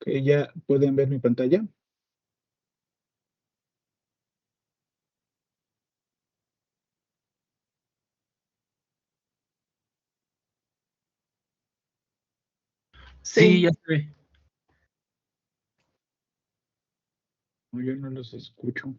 Que ya pueden ver mi pantalla. Sí, Sí, ya se ve. No, yo no los escucho.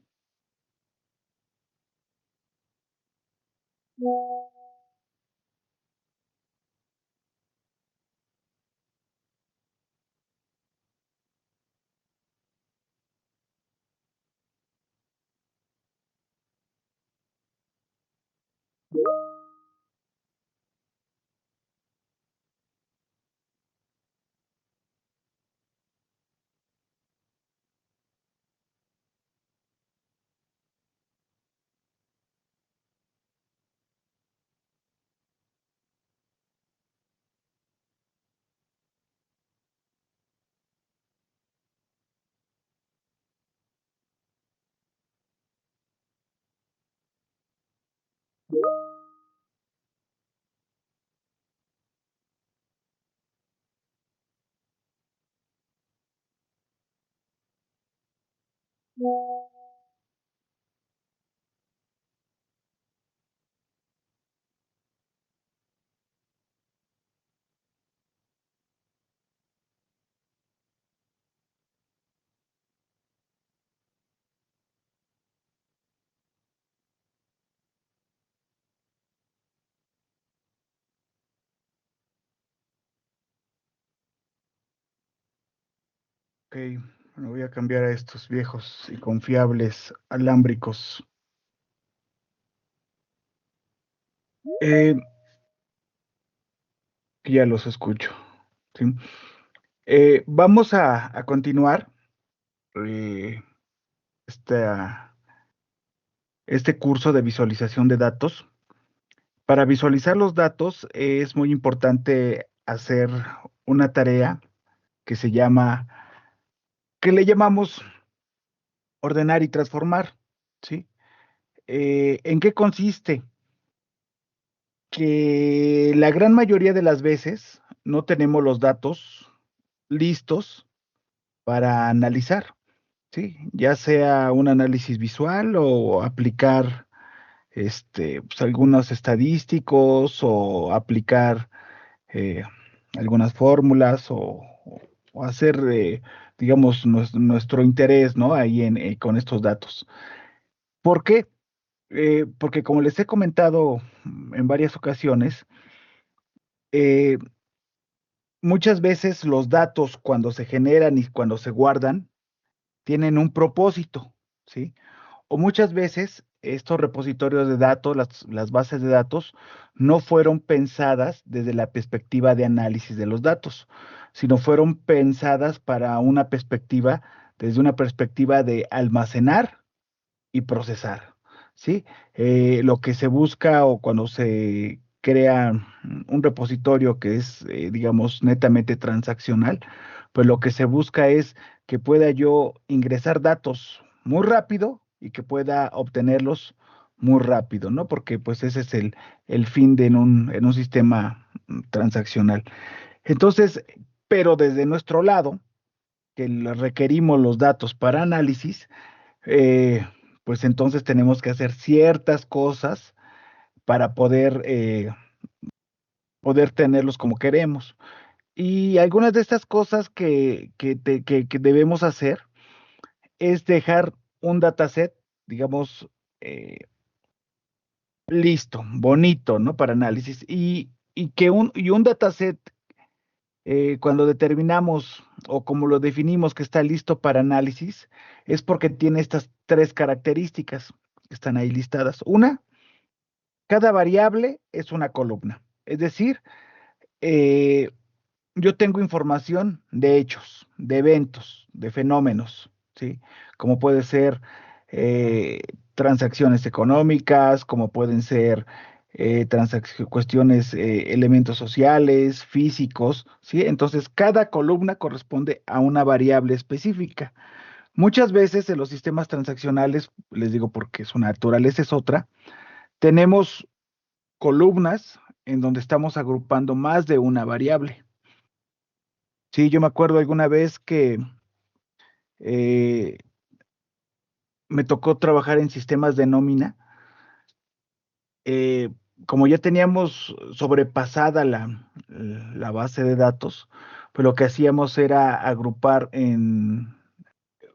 Ok, bueno, voy a cambiar a estos viejos y confiables alámbricos. Eh, que ya los escucho. ¿Sí? Vamos a continuar eh, esta- este curso de visualización de datos. Para visualizar los datos es muy importante hacer una tarea que se llama, que le llamamos ordenar y transformar, ¿sí? ¿En qué consiste? Que la gran mayoría de las veces no tenemos los datos listos para analizar, ¿sí? Ya sea un análisis visual o aplicar pues, algunos estadísticos o aplicar eh, algunas fórmulas o hacer, digamos, nuestro interés, ¿no? Ahí con estos datos. ¿Por qué? Porque como les he comentado en varias ocasiones, eh, muchas veces los datos cuando se generan y cuando se guardan tienen un propósito, ¿sí? O muchas veces estos repositorios de datos, las bases de datos, no fueron pensadas desde la perspectiva de análisis de los datos, sino fueron pensadas para una perspectiva, desde una perspectiva de almacenar y procesar, ¿sí? Lo que se busca o cuando se crea un repositorio que es, digamos, netamente transaccional, pues lo que se busca es que pueda yo ingresar datos muy rápido y que pueda obtenerlos muy rápido, ¿no? Porque pues ese es el fin de en un sistema transaccional. Entonces, pero desde nuestro lado, que requerimos los datos para análisis, eh, pues entonces tenemos que hacer ciertas cosas para poder tenerlos como queremos. Y algunas de estas cosas que debemos hacer es dejar un dataset, digamos, eh, listo, bonito, ¿no? Para análisis. Y un dataset, cuando determinamos o como lo definimos que está listo para análisis, es porque tiene estas tres características que están ahí listadas. Una, cada variable es una columna. Es decir, eh, yo tengo información de hechos, de eventos, de fenómenos, ¿sí? Como puede ser eh, transacciones económicas, como pueden ser cuestiones, elementos sociales, físicos, ¿sí? Entonces, cada columna corresponde a una variable específica. Muchas veces en los sistemas transaccionales, les digo porque su naturaleza es otra, tenemos columnas en donde estamos agrupando más de una variable. Sí, yo me acuerdo alguna vez que eh, me tocó trabajar en sistemas de nómina. eh, Como ya teníamos sobrepasada la base de datos, pues lo que hacíamos era agrupar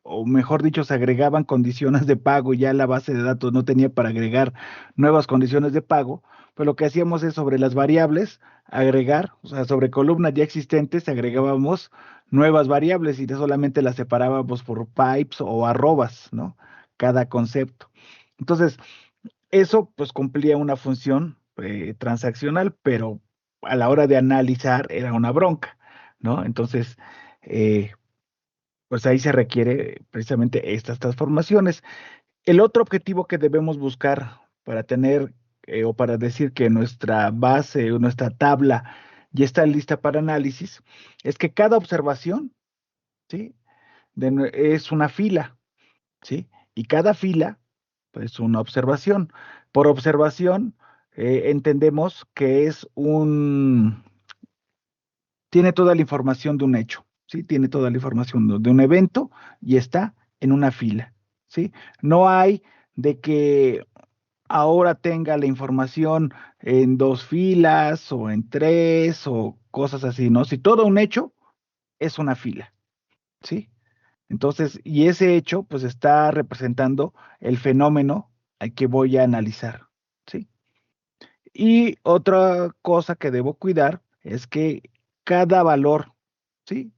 o mejor dicho, se agregaban condiciones de pago y ya la base de datos no tenía para agregar nuevas condiciones de pago, pues lo que hacíamos es sobre las variables agregar, o sea, sobre columnas ya existentes agregábamos nuevas variables y solamente las separábamos por pipes o arrobas, ¿no? Cada concepto. Entonces, eso pues cumplía una función transaccional, pero a la hora de analizar era una bronca, ¿no? Entonces, eh, pues ahí se requiere precisamente estas transformaciones. El otro objetivo que debemos buscar para tener o para decir que nuestra base o nuestra tabla ya está lista para análisis es que cada observación, ¿sí? Es una fila, ¿sí? Y cada fila, pues una observación. Por observación, entendemos que tiene toda la información de un hecho, ¿sí? Tiene toda la información de un evento y está en una fila, ¿sí? No hay de que ahora tenga la información en dos filas o en tres o cosas así, ¿no? Si todo un hecho es una fila, ¿sí? Entonces, y ese hecho, pues está representando el fenómeno al que voy a analizar, ¿sí? Y otra cosa que debo cuidar es que cada valor, ¿sí?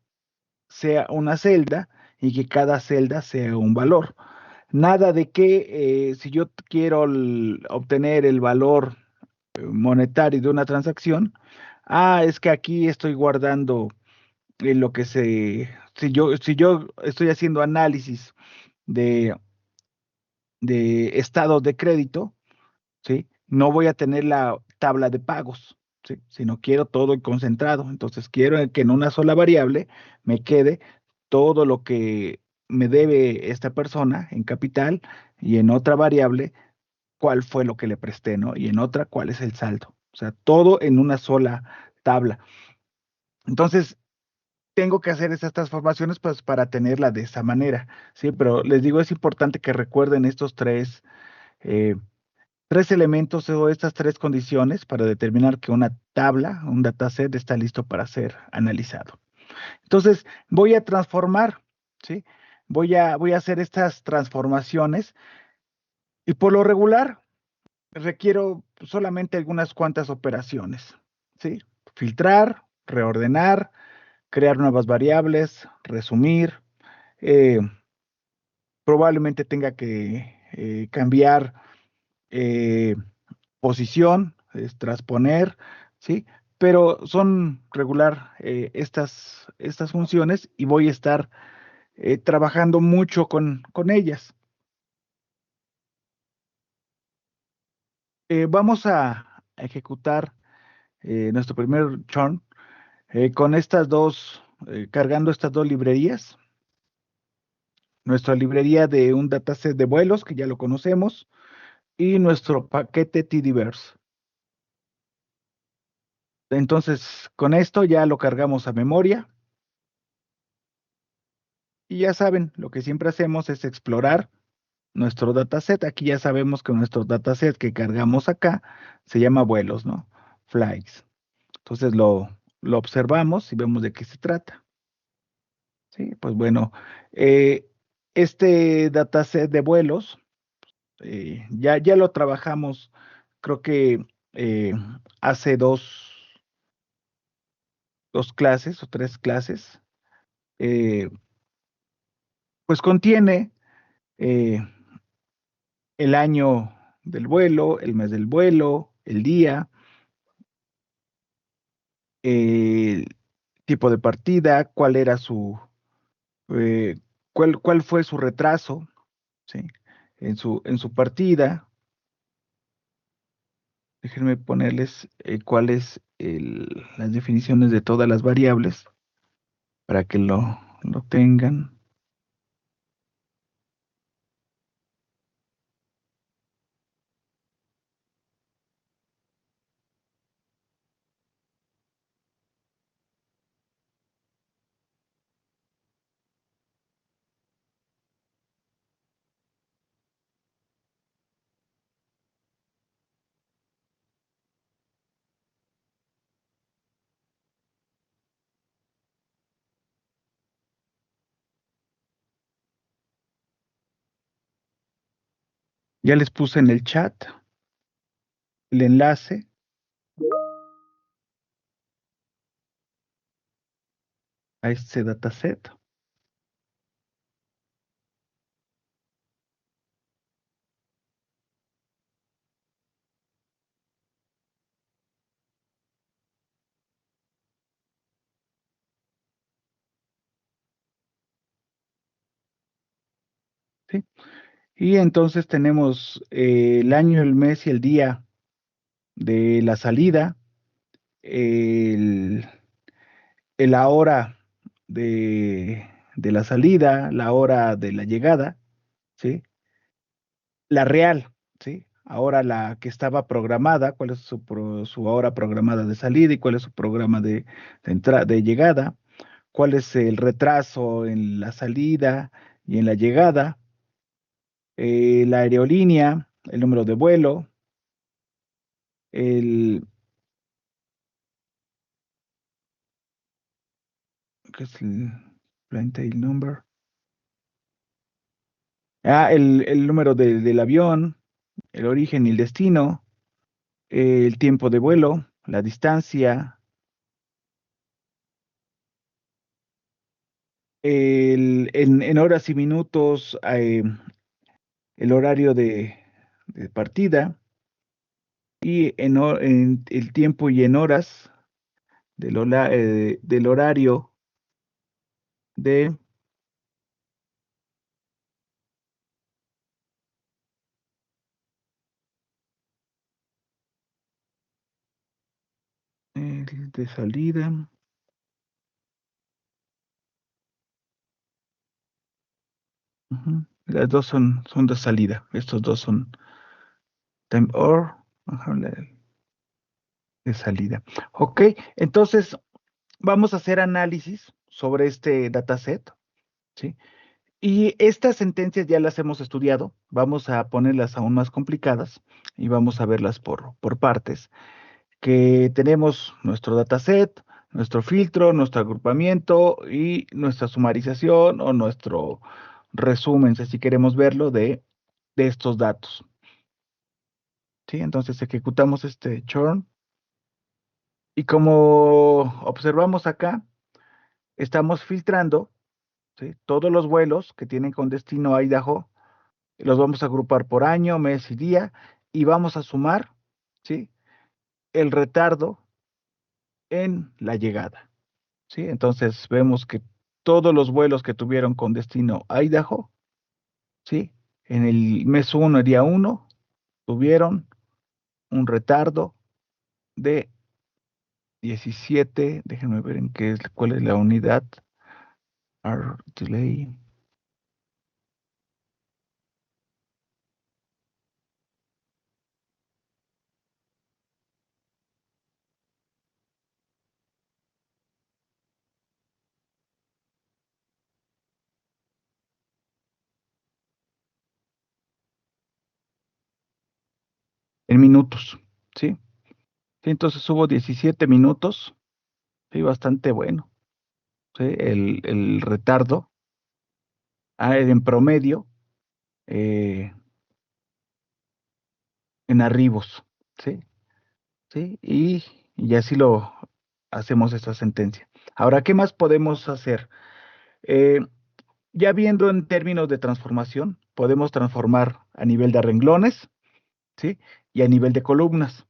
Sea una celda y que cada celda sea un valor. Nada de que si yo quiero obtener el valor monetario de una transacción, es que aquí estoy guardando lo que si yo estoy haciendo análisis de, de estados de crédito, ¿sí? No voy a tener la tabla de pagos, ¿sí? Sino quiero todo concentrado. Entonces quiero que en una sola variable me quede todo lo que me debe esta persona en capital y en otra variable cuál fue lo que le presté, ¿no? Y en otra cuál es el saldo. O sea, todo en una sola tabla. Entonces, tengo que hacer esas transformaciones pues para tenerla de esa manera, ¿sí? Pero les digo, es importante que recuerden estos eh, tres elementos o estas tres condiciones para determinar que una tabla, un dataset está listo para ser analizado. Entonces, voy a transformar, ¿sí? Voy a hacer estas transformaciones y por lo regular requiero solamente algunas cuantas operaciones, ¿sí? Filtrar, reordenar, crear nuevas variables, resumir, eh, probablemente tenga que cambiar eh, posición, transponer, ¿sí? Pero son regular estas funciones y voy a estar trabajando mucho con ellas. Vamos a ejecutar nuestro primer churn con cargando estas dos librerías. Nuestra librería de un dataset de vuelos, que ya lo conocemos, y nuestro paquete TDverse. Entonces, con esto ya lo cargamos a memoria y ya saben, lo que siempre hacemos es explorar nuestro dataset. Aquí ya sabemos que nuestro dataset que cargamos acá se llama vuelos, ¿no? Flights. Entonces lo observamos y vemos de qué se trata. Sí, pues bueno, eh, este dataset de vuelos ya lo trabajamos, creo que eh, hace dos clases o tres clases. eh, pues contiene eh, el año del vuelo, el mes del vuelo, el día, el tipo de partida, eh, cuál fue su retraso, ¿sí? En su partida. Déjenme ponerles cuáles las definiciones de todas las variables para que lo tengan. Ya les puse en el chat el enlace. A este dataset. ¿Sí? Y entonces tenemos el año, el mes y el día de la salida, el, la hora de la salida, la hora de la llegada, ¿sí? La real, ¿sí? Ahora la que estaba programada, cuál es su hora programada de salida y cuál es su programa de llegada, cuál es el retraso en la salida y en la llegada, la aerolínea, el número de vuelo, el, ¿qué es el plane tail number? El número del avión, el origen y el destino, el tiempo de vuelo, la distancia, en horas y minutos, el horario de partida y en el tiempo y en horas del horario de de salida. Ujú. Las dos son de salida. Estos dos son time or, ajá, de salida. Ok, entonces vamos a hacer análisis sobre este dataset, ¿sí? Y estas sentencias ya las hemos estudiado. Vamos a ponerlas aún más complicadas y vamos a verlas por partes. Que tenemos nuestro dataset, nuestro filtro, nuestro agrupamiento y nuestra sumarización o nuestro resumen, si así queremos verlo, de estos datos. ¿Sí? Entonces ejecutamos este churn y como observamos acá, estamos filtrando, ¿sí? Todos los vuelos que tienen con destino a Idaho, los vamos a agrupar por año, mes y día y vamos a sumar, ¿sí? El retardo en la llegada. ¿Sí? Entonces vemos que todos los vuelos que tuvieron con destino a Idaho, ¿sí? En el mes uno, día uno, tuvieron un retardo de 17, déjenme ver cuál es la unidad, hour delay, en minutos, ¿sí? Sí, entonces hubo 17 minutos, sí, bastante bueno, ¿sí? El retardo, en promedio, eh, en arribos, ¿sí? ¿Sí? Y así lo hacemos esta sentencia. Ahora, ¿qué más podemos hacer? Eh, ya viendo en términos de transformación, podemos transformar a nivel de renglones, ¿sí? Y a nivel de columnas.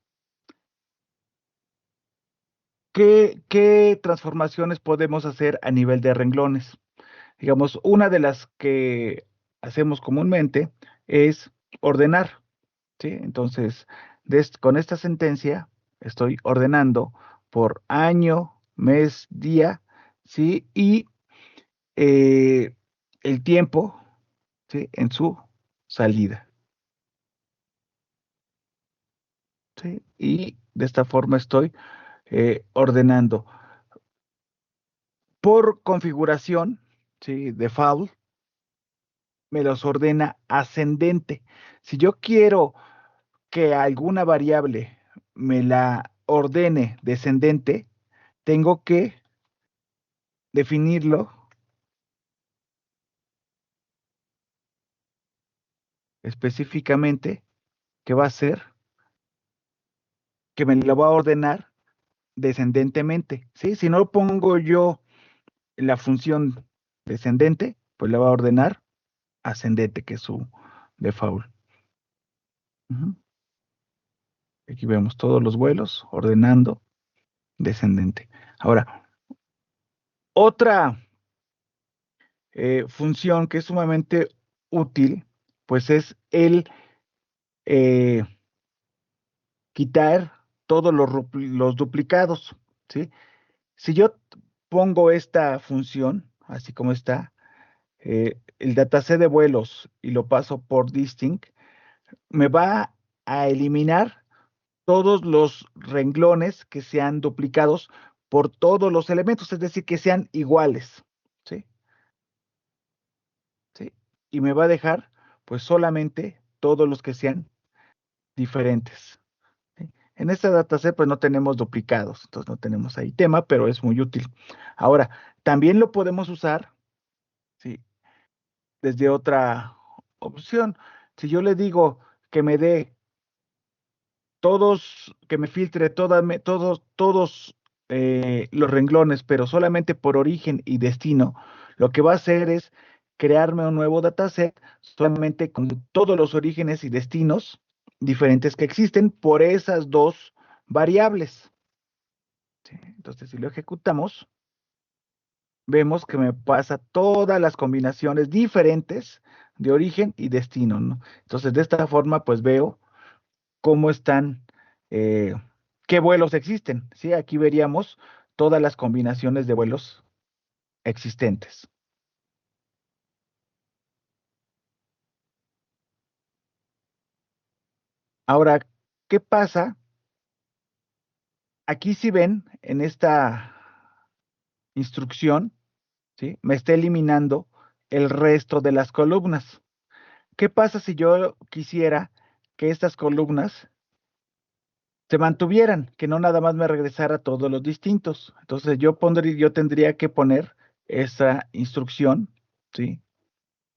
¿Qué transformaciones podemos hacer a nivel de renglones? Digamos, una de las que hacemos comúnmente es ordenar, ¿sí? Entonces, con esta sentencia estoy ordenando por año, mes, día, ¿sí? Y eh, el tiempo, ¿sí? En su salida, ¿sí? Y de esta forma estoy ordenando. Por configuración, ¿sí? Default, me los ordena ascendente. Si yo quiero que alguna variable me la ordene descendente, tengo que definirlo específicamente que va a ser que me lo va a ordenar descendentemente, ¿sí? Si no pongo yo la función descendente, pues la va a ordenar ascendente, que es su default. Ujú. Aquí vemos todos los vuelos ordenando descendente. Ahora, otra función que es sumamente útil, pues es el eh, quitar todos los duplicados, ¿sí? Si yo pongo esta función, así como está, el dataset de vuelos y lo paso por distinct, me va a eliminar todos los renglones que sean duplicados por todos los elementos, es decir, que sean iguales, ¿sí? ¿Sí? Y me va a dejar, pues, solamente todos los que sean diferentes, ¿sí? En este dataset, pues, no tenemos duplicados, entonces no tenemos ahí tema, pero es muy útil. Ahora, también lo podemos usar, ¿sí? Desde otra opción. Si yo le digo que me dé todos, que me filtre todos los renglones, pero solamente por origen y destino, lo que va a hacer es crearme un nuevo dataset solamente con todos los orígenes y destinos diferentes que existen por esas dos variables, ¿sí? Entonces, si lo ejecutamos, vemos que me pasa todas las combinaciones diferentes de origen y destino, ¿no? Entonces, de esta forma, pues veo cómo están, eh, qué vuelos existen, ¿sí? Aquí veríamos todas las combinaciones de vuelos existentes. Ahora, ¿qué pasa? Aquí si ven en esta instrucción, ¿sí? Me está eliminando el resto de las columnas. ¿Qué pasa si yo quisiera que estas columnas se mantuvieran, que no nada más me regresara todos los distintos? Entonces yo tendría que poner esa instrucción, ¿sí?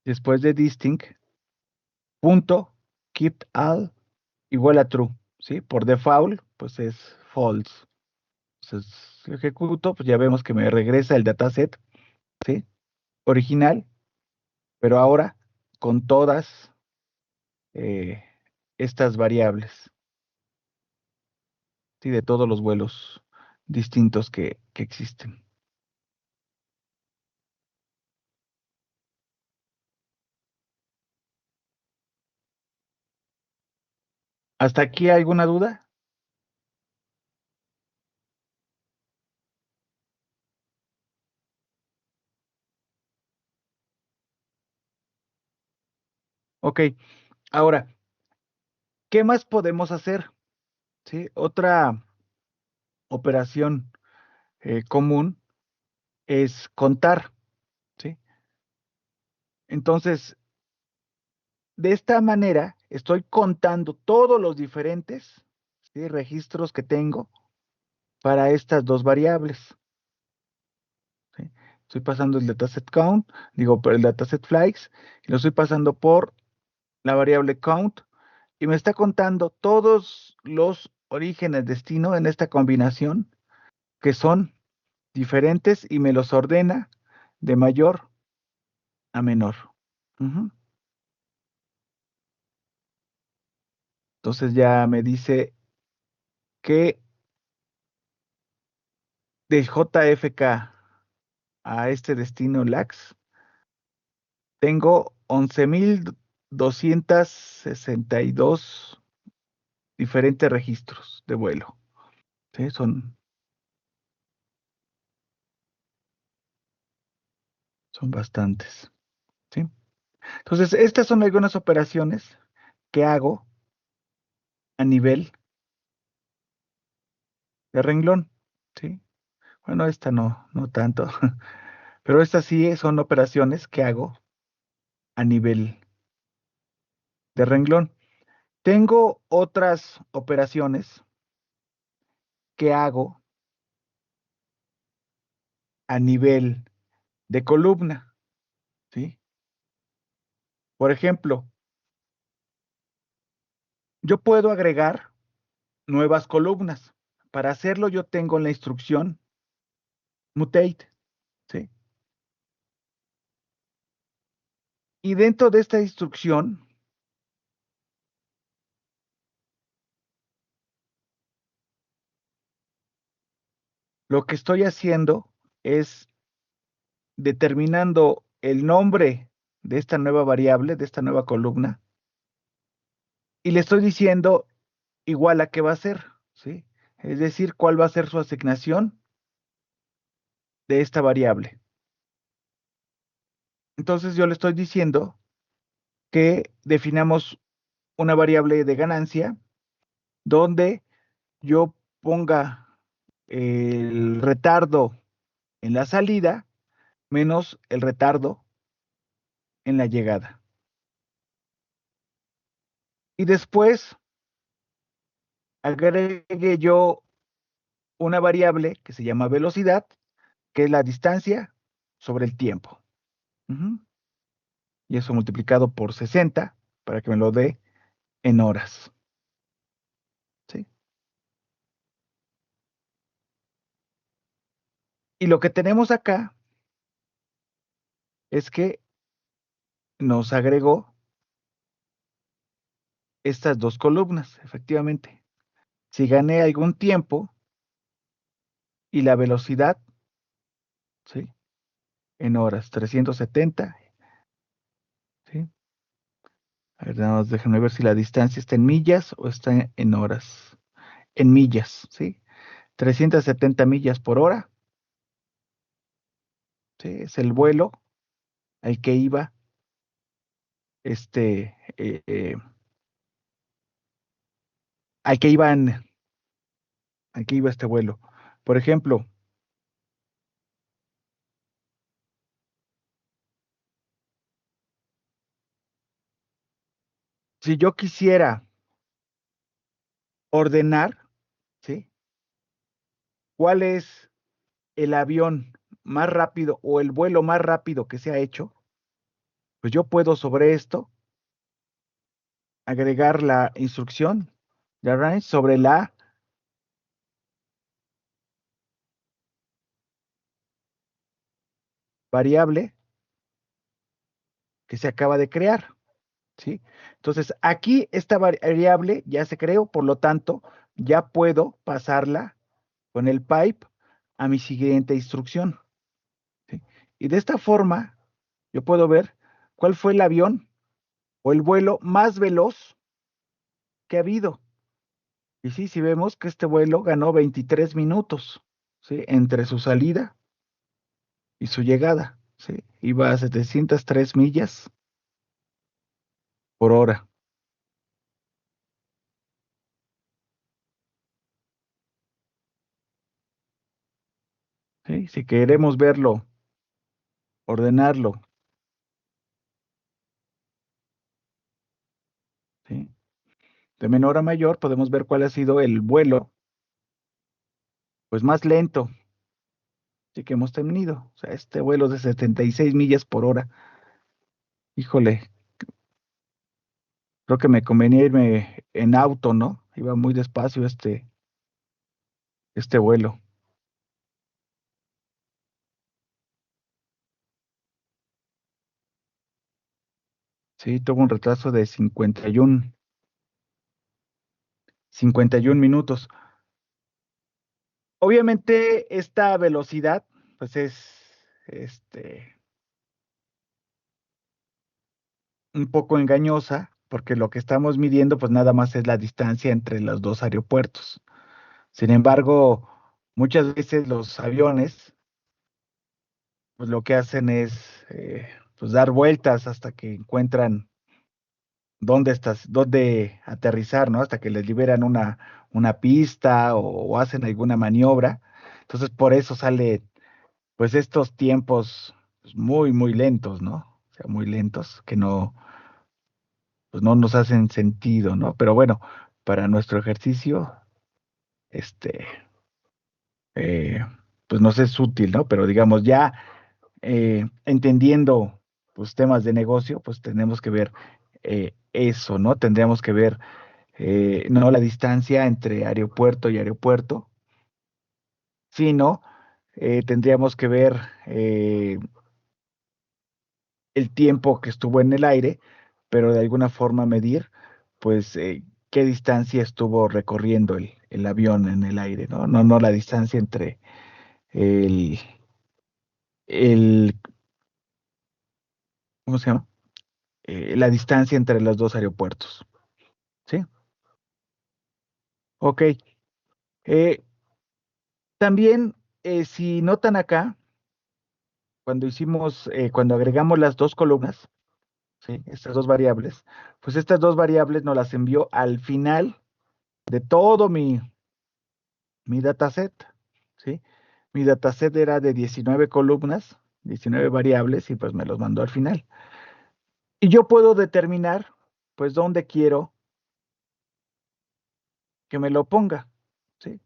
Después de distinct, punto, keep all igual a true, ¿sí? Por default, pues es false. Entonces, si ejecuto, pues ya vemos que me regresa el dataset, ¿sí? Original, pero ahora con todas eh, estas variables, ¿sí? De todos los vuelos distintos que existen. ¿Hasta aquí alguna duda? Ok, ahora, ¿qué más podemos hacer? ¿Sí? Otra operación común es contar, ¿sí? Entonces, de esta manera, estoy contando todos los diferentes, ¿sí? Registros que tengo para estas dos variables, ¿sí? Estoy pasando el dataset count, digo, por el dataset flags, y lo estoy pasando por la variable count, y me está contando todos los orígenes destino en esta combinación, que son diferentes, y me los ordena de mayor a menor. Ujú. Entonces ya me dice que de JFK a este destino LAX, tengo 11.262 diferentes registros de vuelo. ¿Sí? Son bastantes. ¿Sí? Entonces, estas son algunas operaciones que hago a nivel de renglón. ¿Sí? Bueno, esta no tanto, pero estas sí son operaciones que hago a nivel de renglón. Tengo otras operaciones que hago a nivel de columna. ¿Sí? Por ejemplo, Yo puedo agregar nuevas columnas. Para hacerlo, yo tengo la instrucción mutate, ¿sí? Y dentro de esta instrucción, lo que estoy haciendo es determinando el nombre de esta nueva variable, de esta nueva columna, y le estoy diciendo igual a qué va a ser, ¿sí? Es decir, cuál va a ser su asignación de esta variable. Entonces yo le estoy diciendo que definamos una variable de ganancia donde yo ponga el retardo en la salida menos el retardo en la llegada. Y después agregue yo una variable que se llama velocidad, que es la distancia sobre el tiempo. Ujú. Y eso multiplicado por 60 para que me lo dé en horas. ¿Sí? Y lo que tenemos acá es que nos agregó estas dos columnas, efectivamente. Si gané algún tiempo y la velocidad, ¿sí? En horas, 370, ¿sí? A ver, nada más déjenme ver si la distancia está en millas o está en horas. En millas, ¿sí? 370 millas por hora, ¿sí? Es el vuelo al que iba este, al que iban, al que iba este vuelo. Por ejemplo, si yo quisiera ordenar, ¿sí? ¿Cuál es el avión más rápido o el vuelo más rápido que se ha hecho? Pues yo puedo sobre esto agregar la instrucción de arrange sobre la variable que se acaba de crear, ¿sí? Entonces, aquí esta variable ya se creó, por lo tanto, ya puedo pasarla con el pipe a mi siguiente instrucción, ¿sí? Y de esta forma, yo puedo ver cuál fue el avión o el vuelo más veloz que ha habido. Y sí, si vemos que este vuelo ganó 23 minutos, ¿sí? Entre su salida y su llegada, ¿sí? Iba a 703 millas por hora, ¿sí? Si queremos verlo, ordenarlo, ¿sí? De menor a mayor, podemos ver cuál ha sido el vuelo, pues más lento, ¿sí? Que hemos tenido. O sea, este vuelo de 76 millas por hora. Híjole, creo que me convenía irme en auto, ¿no? Iba muy despacio este vuelo. Sí, tuvo un retraso de 51 minutos. Obviamente, esta velocidad, pues es este, un poco engañosa, porque lo que estamos midiendo, pues nada más es la distancia entre los dos aeropuertos. Sin embargo, muchas veces los aviones, pues lo que hacen es, pues dar vueltas hasta que encuentran dónde aterrizar, ¿no? Hasta que les liberan una pista o hacen alguna maniobra. Entonces, por eso sale, pues estos tiempos pues, muy, muy lentos, ¿no? O sea, muy lentos, que no, pues no nos hacen sentido, ¿no? Pero bueno, para nuestro ejercicio, este, eh, pues nos es útil, ¿no? Pero digamos, ya entendiendo, pues, temas de negocio, pues tenemos que ver eso, ¿no? Tendríamos que ver no la distancia entre aeropuerto y aeropuerto, sino tendríamos que ver eh, el tiempo que estuvo en el aire, pero de alguna forma medir, pues, qué distancia estuvo recorriendo el avión en el aire, ¿no? No la distancia entre el, el, ¿cómo se llama? La distancia entre los dos aeropuertos, ¿sí? Ok. Eh, también, si notan acá, cuando agregamos las dos columnas, ¿sí? Estas dos variables, pues estas dos variables nos las envió al final de todo mi dataset, ¿sí? Mi dataset era de 19 columnas, 19 variables, y pues me los mandó al final. Y yo puedo determinar, pues, dónde quiero que me lo ponga, ¿sí?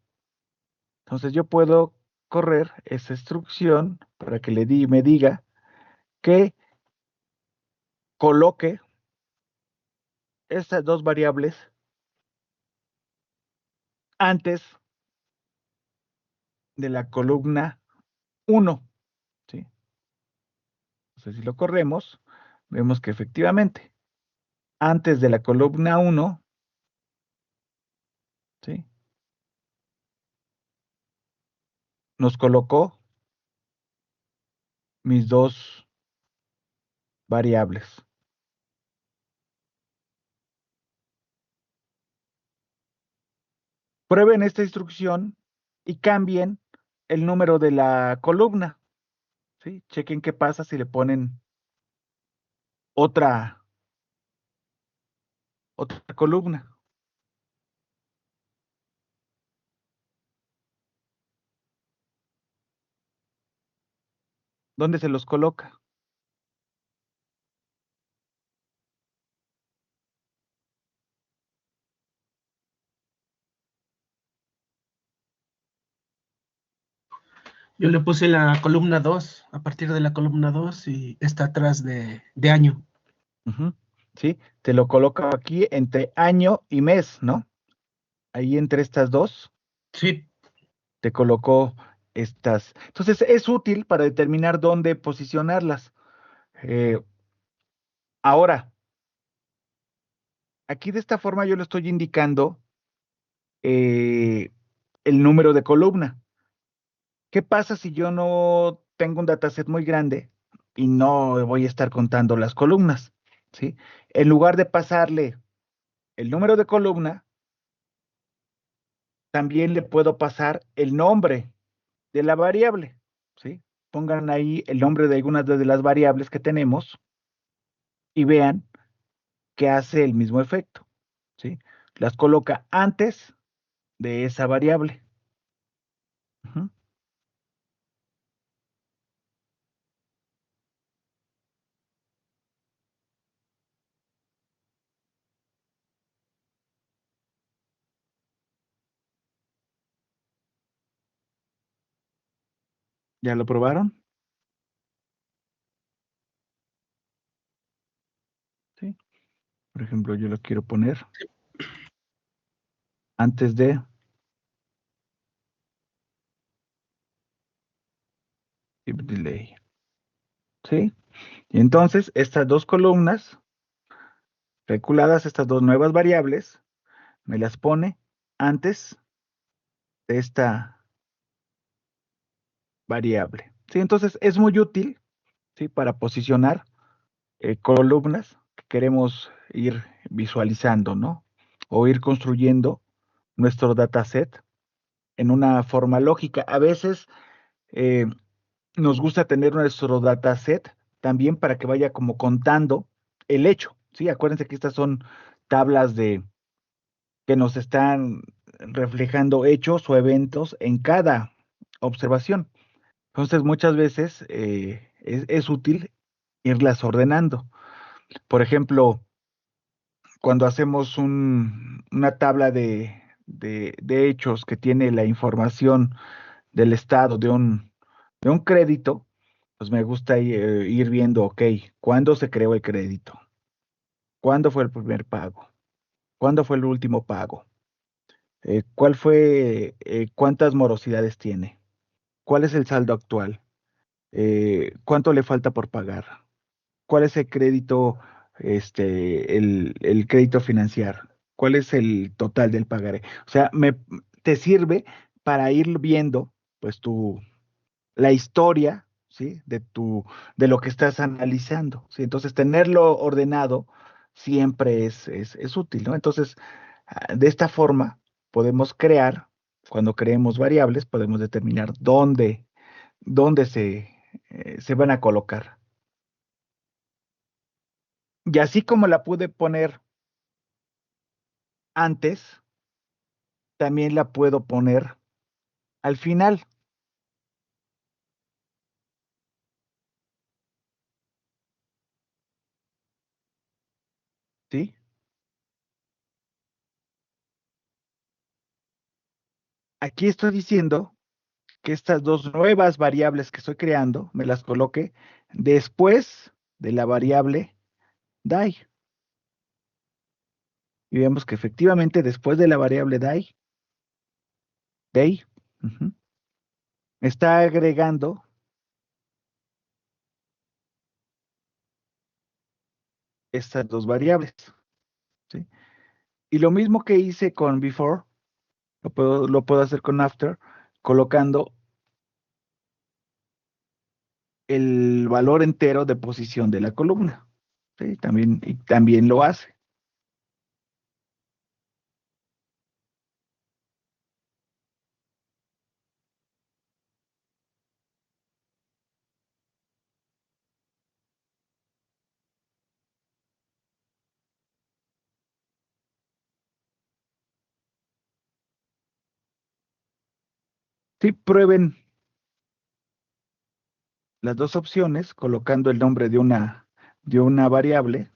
Entonces yo puedo correr esa instrucción para que me diga que coloque estas dos variables antes de la columna uno, ¿sí? Entonces si lo corremos, vemos que efectivamente, antes de la columna uno, ¿sí? Nos colocó mis dos variables. Prueben esta instrucción y cambien el número de la columna, ¿sí? Chequen qué pasa si le ponen otra, otra columna. ¿Dónde se los coloca? Yo le puse la columna 2 a partir de la columna 2 y está atrás de año. Ujú, ¿sí? Te lo coloca aquí entre año y mes, ¿no? Ahí entre estas dos Sí, te colocó estas. Entonces es útil para determinar dónde posicionarlas. Eh, ahora, aquí de esta forma yo le estoy indicando eh, el número de columna. ¿Qué pasa si yo no tengo un dataset muy grande y no voy a estar contando las columnas? ¿Sí? En lugar de pasarle el número de columna, también le puedo pasar el nombre de la variable, ¿sí? Pongan ahí el nombre de algunas de las variables que tenemos y vean que hace el mismo efecto, ¿sí? Las coloca antes de esa variable. Ujú. ¿Ya lo probaron? ¿Sí? Por ejemplo, yo lo quiero poner antes de if delay, ¿sí? Y entonces, estas dos columnas calculadas, estas dos nuevas variables, me las pone antes de esta variable. ¿Sí? Entonces, es muy útil, ¿sí? Para posicionar columnas que queremos ir visualizando, ¿no? O ir construyendo nuestro dataset en una forma lógica. A veces eh, nos gusta tener nuestro dataset también para que vaya como contando el hecho, ¿sí? Acuérdense que estas son tablas que nos están reflejando hechos o eventos en cada observación. Entonces, muchas veces es útil irlas ordenando. Por ejemplo, cuando hacemos una tabla de hechos que tiene la información del estado de un crédito, pues me gusta ir viendo, ok, ¿cuándo se creó el crédito? ¿Cuándo fue el primer pago? ¿Cuándo fue el último pago? ¿Cuál fue, cuántas morosidades tiene? ¿Cuál es el saldo actual? ¿Cuánto le falta por pagar? ¿Cuál es el crédito, el crédito financiero? ¿Cuál es el total del pagaré? O sea, te sirve para ir viendo, pues, la historia, ¿sí? De lo que estás analizando, ¿sí? Entonces, tenerlo ordenado siempre es útil, ¿no? Entonces, de esta forma, podemos crear, cuando creemos variables, podemos determinar dónde se van a colocar. Y así como la pude poner antes, también la puedo poner al final, ¿sí? Aquí estoy diciendo que estas dos nuevas variables que estoy creando, me las coloque después de la variable die. Y vemos que efectivamente después de la variable die, ujú, está agregando estas dos variables, ¿sí? Y lo mismo que hice con before, lo puedo hacer con after, colocando el valor entero de posición de la columna, ¿sí? Y también lo hace. Sí, prueben las dos opciones colocando el nombre de una variable,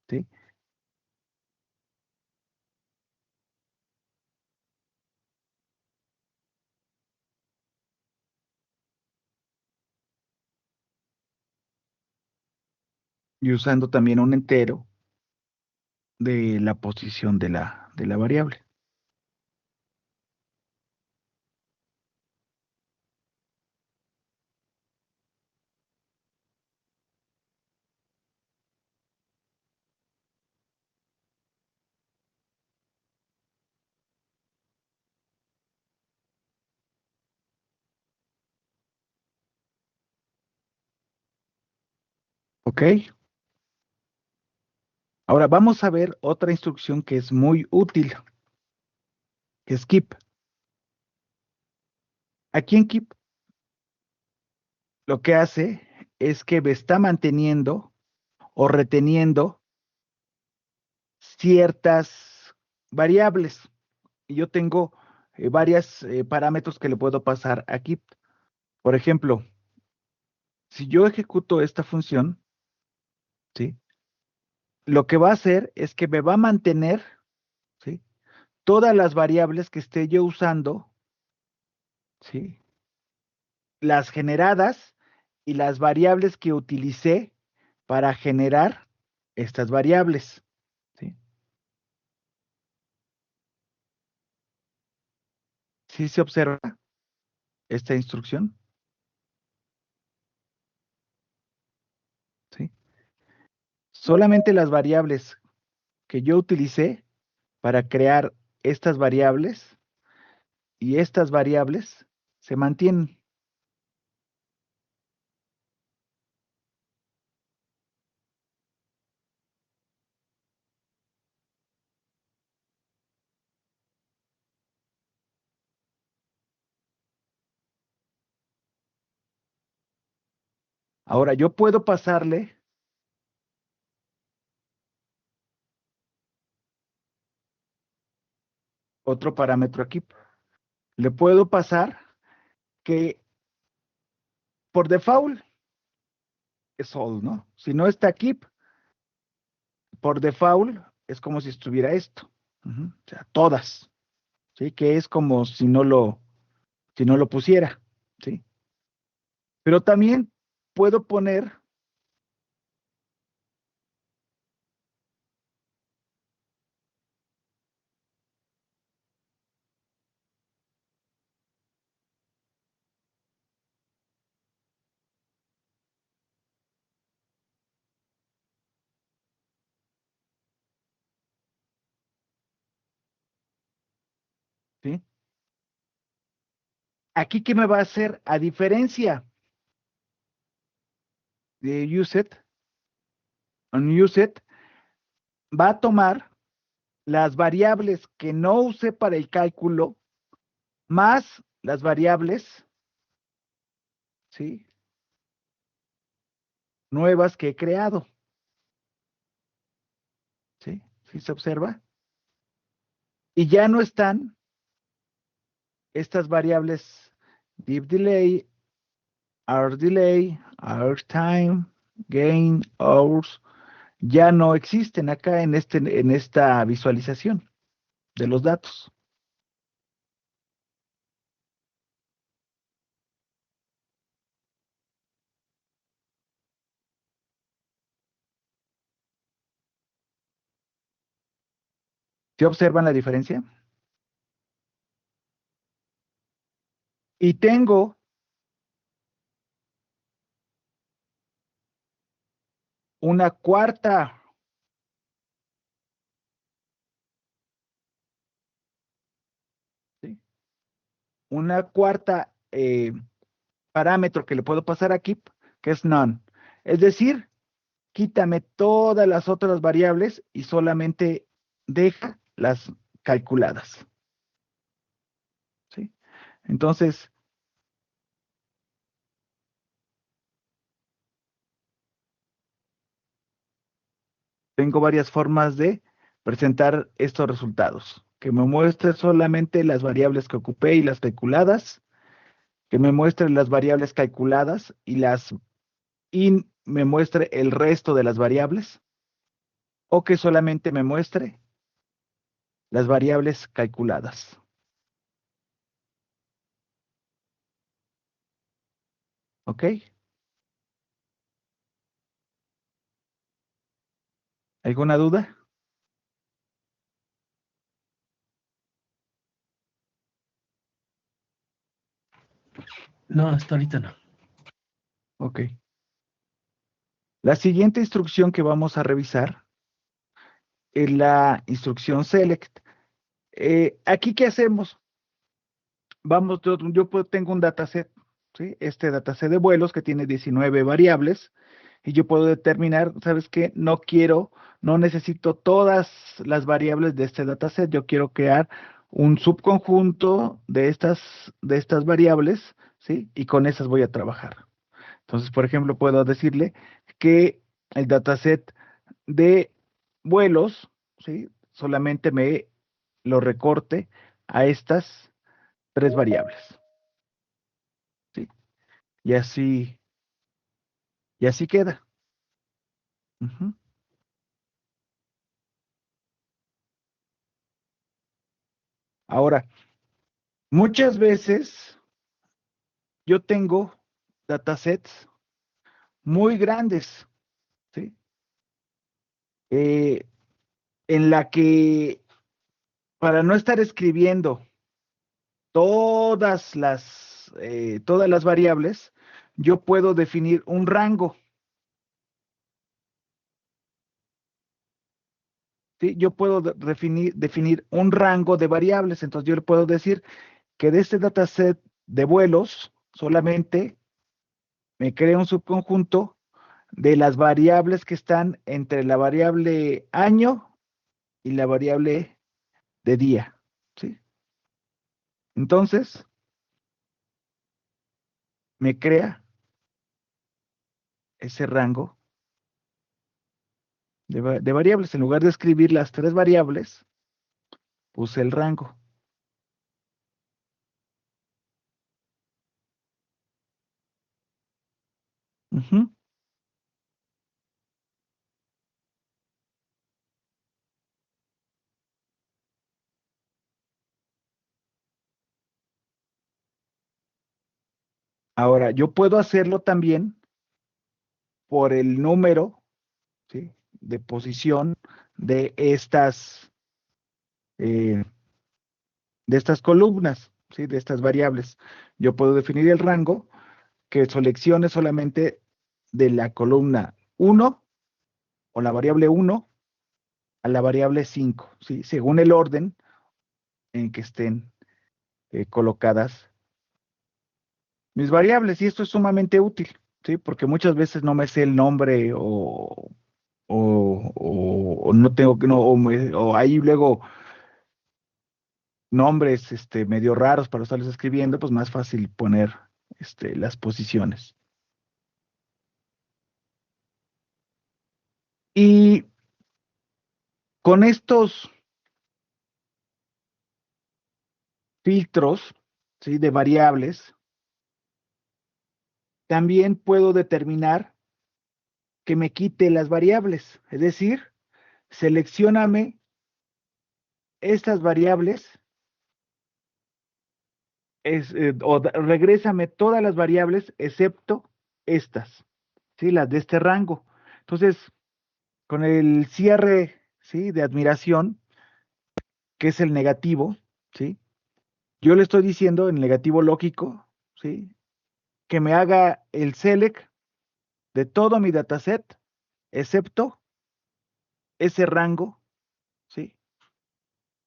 ¿sí? Y usando también un entero de la posición de la variable. ¿Ok? Ahora vamos a ver otra instrucción que es muy útil, que es keep. Aquí en keep lo que hace es que me está manteniendo o reteniendo ciertas variables. Y yo tengo varios parámetros que le puedo pasar a keep. Por ejemplo, si yo ejecuto esta función, ¿sí? Lo que va a hacer es que me va a mantener, ¿sí? Todas las variables que esté yo usando, ¿sí? Las generadas y las variables que utilicé para generar estas variables, ¿sí? ¿Sí se observa esta instrucción? ¿Sí? Solamente las variables que yo utilicé para crear estas variables y estas variables se mantienen. Ahora, yo puedo pasarle otro parámetro aquí. Le puedo pasar que por default es all, ¿no? Si no está keep, por default es como si estuviera esto. Ujú, o sea, todas, ¿sí? Que es como si no lo pusiera, ¿sí? Pero también puedo poner ¿sí? Aquí, ¿qué me va a hacer? A diferencia de unused, va a tomar las variables que no usé para el cálculo más las variables, ¿sí? Nuevas que he creado, ¿sí? ¿Sí se observa? Y ya no están estas variables deep delay, hour delay, hour time, gain, hours, ya no existen acá en esta visualización de los datos. ¿Se observan la diferencia? Y tengo una cuarta, ¿sí? Una cuarta parámetro que le puedo pasar aquí, que es none. Es decir, quítame todas las otras variables y solamente deja las calculadas, ¿sí? Entonces, tengo varias formas de presentar estos resultados. Que me muestre solamente las variables que ocupé y las calculadas, que me muestre las variables calculadas y me muestre el resto de las variables, o que solamente me muestre las variables calculadas. ¿Ok? ¿Alguna duda? No, hasta ahorita no. Ok. La siguiente instrucción que vamos a revisar es la instrucción select. Aquí, ¿qué hacemos? Vamos, tengo un dataset, ¿sí? Este dataset de vuelos que tiene 19 variables y yo puedo determinar, ¿sabes qué? No necesito todas las variables de este dataset, yo quiero crear un subconjunto de estas variables, ¿sí? Y con esas voy a trabajar. Entonces, por ejemplo, puedo decirle que el dataset de vuelos, ¿sí? Solamente me lo recorte a estas tres variables, ¿sí? Y así, y así queda. Ujú. Ahora, muchas veces yo tengo datasets muy grandes, ¿sí? Eh, en la que para no estar escribiendo todas las variables, yo puedo definir un rango, ¿sí? Yo puedo definir un rango de variables, entonces yo le puedo decir que de este dataset de vuelos solamente me crea un subconjunto de las variables que están entre la variable año y la variable de día, ¿sí? Entonces, me crea ese rango de variables. En lugar de escribir las tres variables, puse el rango. Ujú. Ahora, yo puedo hacerlo también por el número, ¿sí? De posición de eh, de estas columnas, ¿sí? De estas variables. Yo puedo definir el rango que seleccione solamente de la columna 1 o la variable 1 a la variable 5, ¿sí? Según el orden en que estén colocadas mis variables y esto es sumamente útil, ¿sí? Porque muchas veces no me sé el nombre o no tengo que, no, o ahí luego nombres medio raros para estarlos escribiendo, pues más fácil poner las posiciones. Y con estos filtros, ¿sí? De variables, también puedo determinar que me quite las variables, es decir, seleccióname estas variables regrésame todas las variables excepto estas, ¿sí? Las de este rango. Entonces, con el cierre, ¿sí? De admiración, que es el negativo, ¿sí? Yo le estoy diciendo en negativo lógico, ¿sí? Que me haga el select de todo mi dataset, excepto ese rango, ¿sí?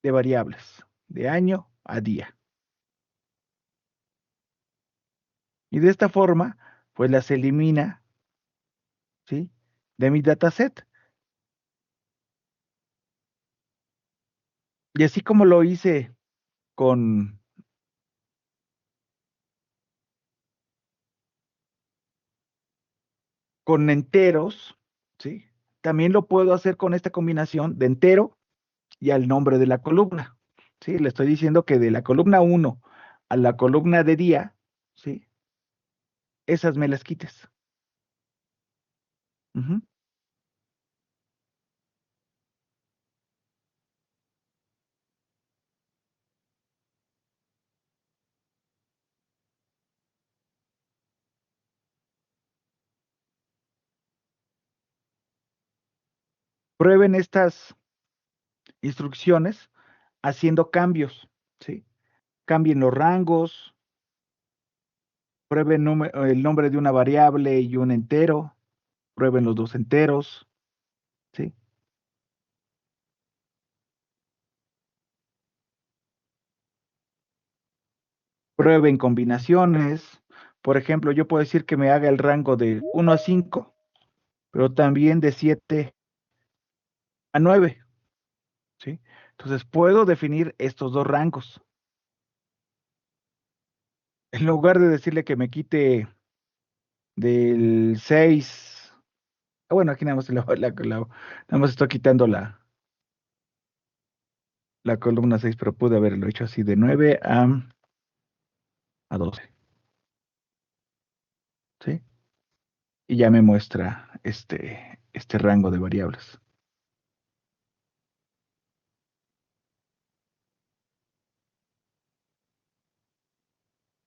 De variables, de año a día. Y de esta forma, pues las elimina, ¿sí? De mi dataset. Y así como lo hice con, con enteros, ¿sí? También lo puedo hacer con esta combinación de entero y al nombre de la columna, ¿sí? Le estoy diciendo que de la columna uno a la columna de día, ¿sí? Esas me las quites. Ujú. Prueben estas instrucciones haciendo cambios, ¿sí? Cambien los rangos, prueben el nombre de una variable y un entero, prueben los dos enteros, ¿sí? Prueben combinaciones. Por ejemplo, yo puedo decir que me haga el rango de 1 a 5, pero también de 7 a 9, ¿sí? Entonces puedo definir estos dos rangos. En lugar de decirle que me quite del 6, bueno, aquí nada más, nada más estoy quitando la columna 6, pero pude haberlo hecho así de 9 a 12, ¿sí? Y ya me muestra este rango de variables.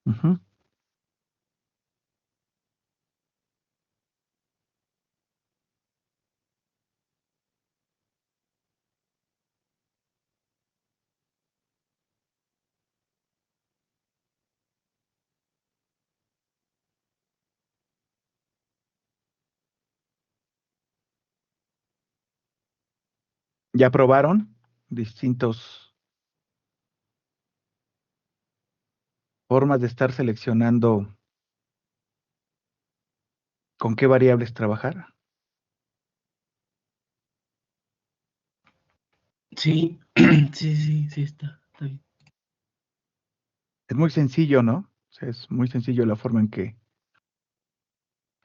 Ujú. ¿Ya probaron distintas formas de estar seleccionando con qué variables trabajar? Sí, sí, sí, sí, está bien. Es muy sencillo, ¿no? O sea, es muy sencillo la forma en que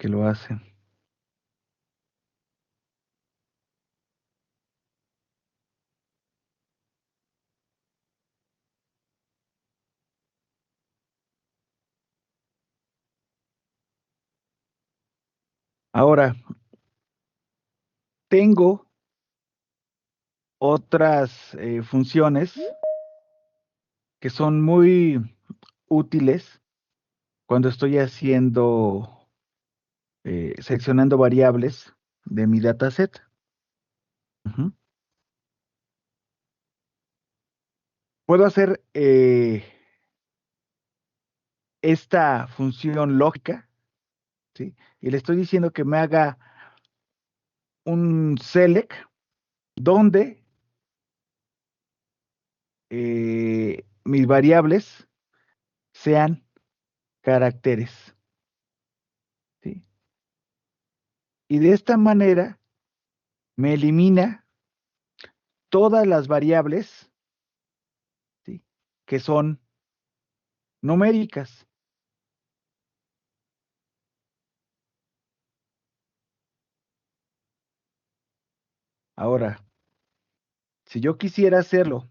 lo hacen. Ahora, tengo otras funciones que son muy útiles cuando estoy haciendo, seleccionando variables de mi dataset. Ujú. Puedo hacer esta función lógica, ¿sí? Y le estoy diciendo que me haga un select donde mis variables sean caracteres, ¿sí? Y de esta manera me elimina todas las variables, ¿sí?, que son numéricas. Ahora, si yo quisiera hacerlo,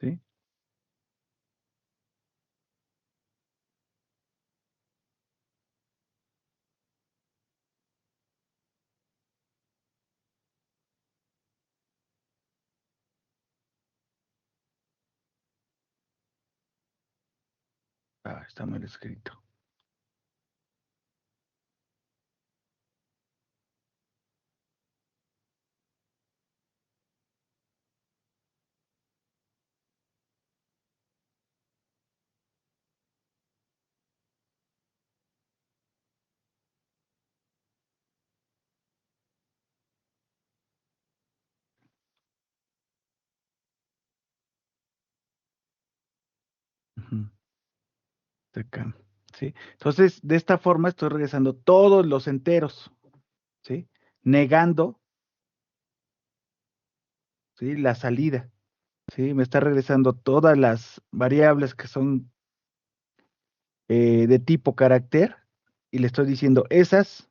¿sí? Ah, está mal escrito. Ujú, está acá, ¿sí? Entonces, de esta forma estoy regresando todos los enteros, ¿sí? Negando, ¿sí?, la salida, ¿sí? Me está regresando todas las variables que son de tipo carácter y le estoy diciendo, esas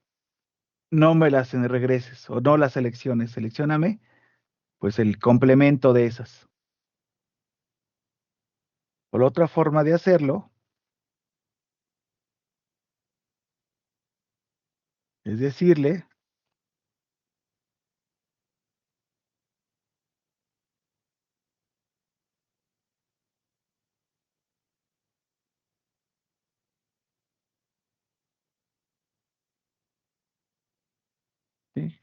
no me las regreses o no las selecciones, seleccióname pues el complemento de esas. O la otra forma de hacerlo es decirle, ¿sí?,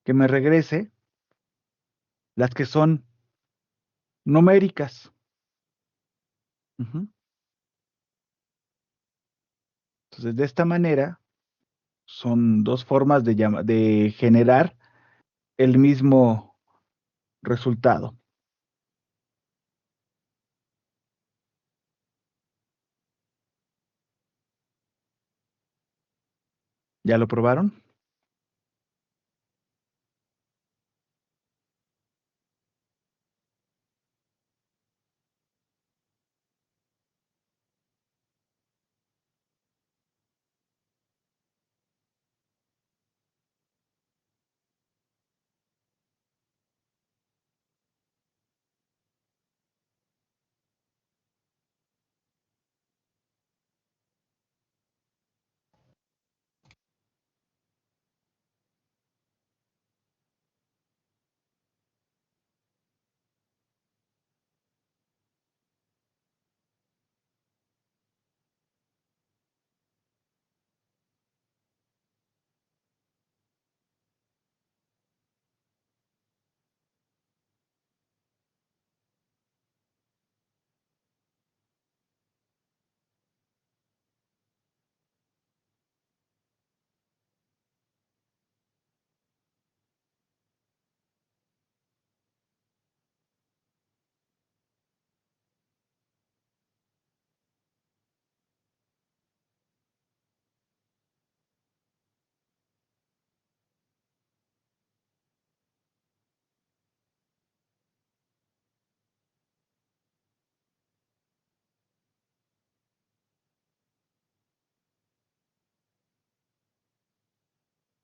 que me regrese las que son numéricas. Ujú. Entonces, de esta manera, son dos formas de generar el mismo resultado. ¿Ya lo probaron?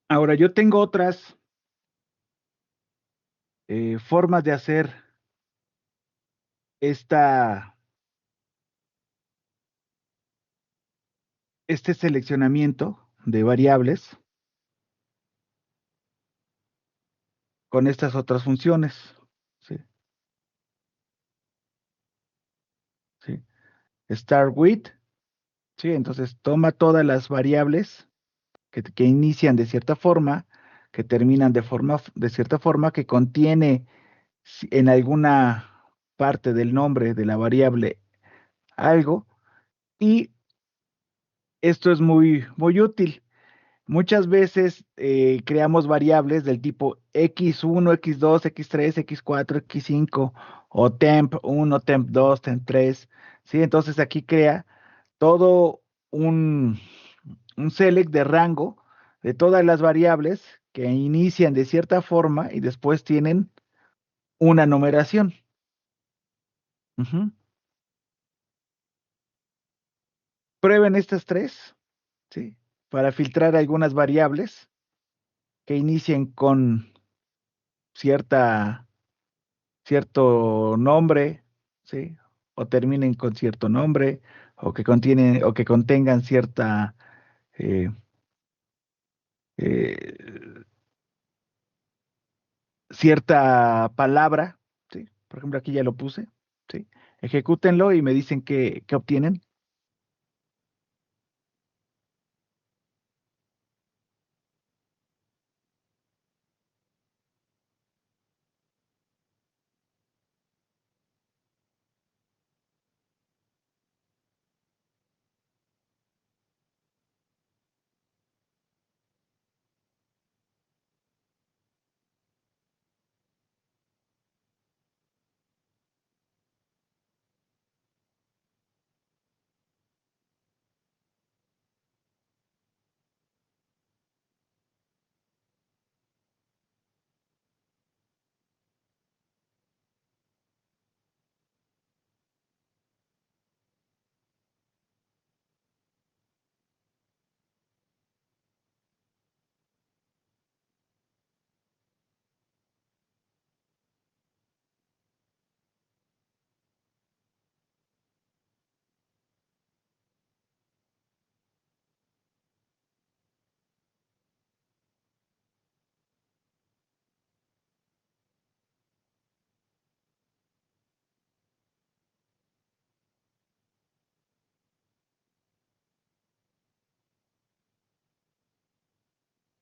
Ahora, yo tengo otras formas de hacer esta, este seleccionamiento de variables con estas otras funciones, ¿sí? start with, ¿sí? Entonces toma todas las variables que inician de cierta forma, que terminan de cierta forma, que contiene en alguna parte del nombre de la variable algo, y esto es muy útil. Muchas veces creamos variables del tipo x1, x2, x3, x4, x5 o temp1, temp2, temp3, ¿sí? Entonces aquí crea todo un, un select de rango de todas las variables que inician de cierta forma y después tienen una numeración. Ujú. Prueben estas tres, ¿sí? Para filtrar algunas variables que inicien con cierta cierto nombre, ¿sí? O terminen con cierto nombre, o que contengan eh, eh, cierta palabra, ¿sí? Por ejemplo, aquí ya lo puse, ¿sí? Ejecútenlo y me dicen qué obtienen.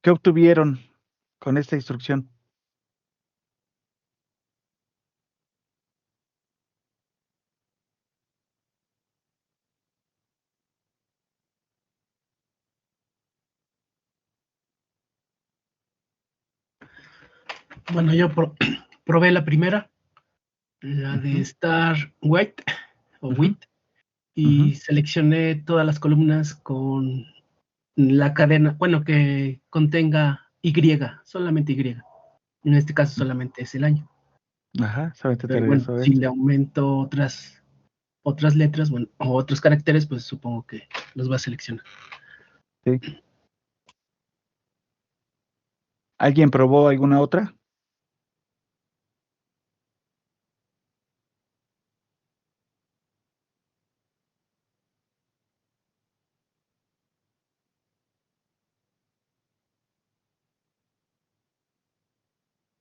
¿Qué obtuvieron con esta instrucción? Bueno, probé la primera, la de Ujú, Star White o ujú, WIT, y ujú. seleccioné todas las columnas con la cadena, bueno, que contenga Y, solamente Y. En este caso solamente es el año. Ajá, solamente te Pero bueno, regreso si esto. le aumento otras letras, bueno, o otros caracteres, pues supongo que los va a seleccionar. Sí. ¿Alguien probó alguna otra?